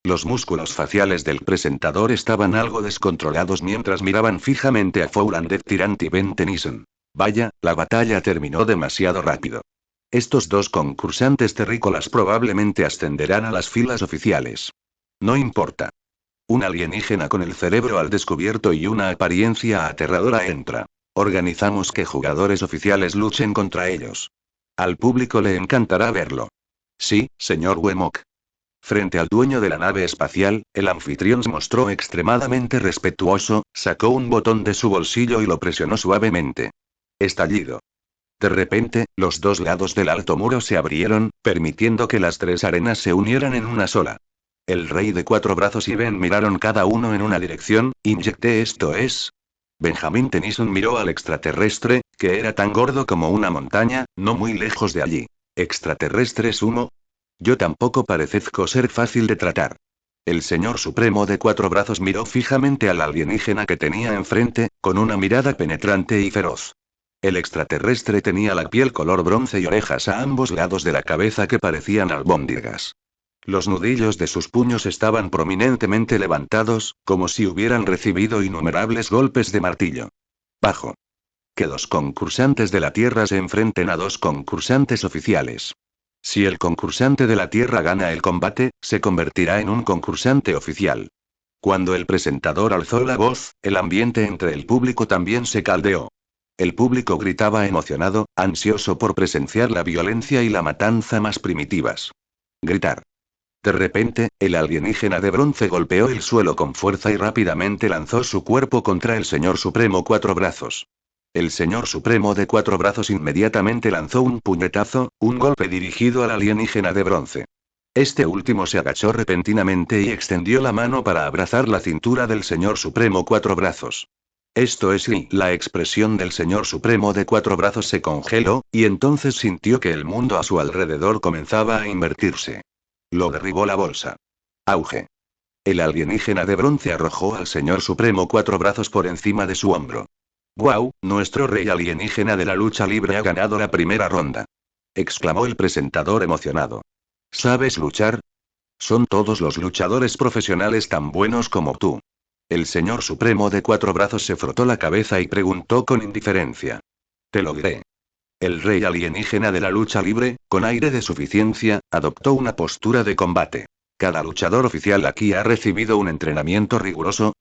Los músculos faciales del presentador estaban algo descontrolados mientras miraban fijamente a Fowland de Tyrant y Ben Tennyson. Vaya, la batalla terminó demasiado rápido. Estos dos concursantes terrícolas probablemente ascenderán a las filas oficiales. No importa. Un alienígena con el cerebro al descubierto y una apariencia aterradora entra. Organizamos que jugadores oficiales luchen contra ellos. Al público le encantará verlo. Sí, señor Wemok. Frente al dueño de la nave espacial, el anfitrión se mostró extremadamente respetuoso, sacó un botón de su bolsillo y lo presionó suavemente. Estallido. De repente, los dos lados del alto muro se abrieron, permitiendo que las 3 arenas se unieran en una sola. El rey de 4 brazos y Ben miraron cada uno en una dirección. Inyecté, esto es. Benjamin Tennyson miró al extraterrestre, que era tan gordo como una montaña, no muy lejos de allí. ¿Extraterrestre sumo? Yo tampoco parezco ser fácil de tratar. El Señor Supremo de 4 brazos miró fijamente al alienígena que tenía enfrente, con una mirada penetrante y feroz. El extraterrestre tenía la piel color bronce y orejas a ambos lados de la cabeza que parecían albóndigas. Los nudillos de sus puños estaban prominentemente levantados, como si hubieran recibido innumerables golpes de martillo. Bajo. Que dos concursantes de la Tierra se enfrenten a dos concursantes oficiales. Si el concursante de la Tierra gana el combate, se convertirá en un concursante oficial. Cuando el presentador alzó la voz, el ambiente entre el público también se caldeó. El público gritaba emocionado, ansioso por presenciar la violencia y la matanza más primitivas. Gritar. De repente, el alienígena de bronce golpeó el suelo con fuerza y rápidamente lanzó su cuerpo contra el Señor Supremo Cuatro Brazos. El Señor Supremo de Cuatro Brazos inmediatamente lanzó un puñetazo, un golpe dirigido al alienígena de bronce. Este último se agachó repentinamente y extendió la mano para abrazar la cintura del Señor Supremo Cuatro Brazos. Esto es y la expresión del Señor Supremo de Cuatro Brazos se congeló, y entonces sintió que el mundo a su alrededor comenzaba a invertirse. Lo derribó la bolsa. Auge. El alienígena de bronce arrojó al Señor Supremo Cuatro Brazos por encima de su hombro. ¡Guau! Nuestro rey alienígena de la lucha libre ha ganado la primera ronda. Exclamó el presentador emocionado. ¿Sabes luchar? Son todos los luchadores profesionales tan buenos como tú. El Señor Supremo de Cuatro Brazos se frotó la cabeza y preguntó con indiferencia. Te lo diré. El rey alienígena de la lucha libre, con aire de suficiencia, adoptó una postura de combate. Cada luchador oficial aquí ha recibido un entrenamiento riguroso.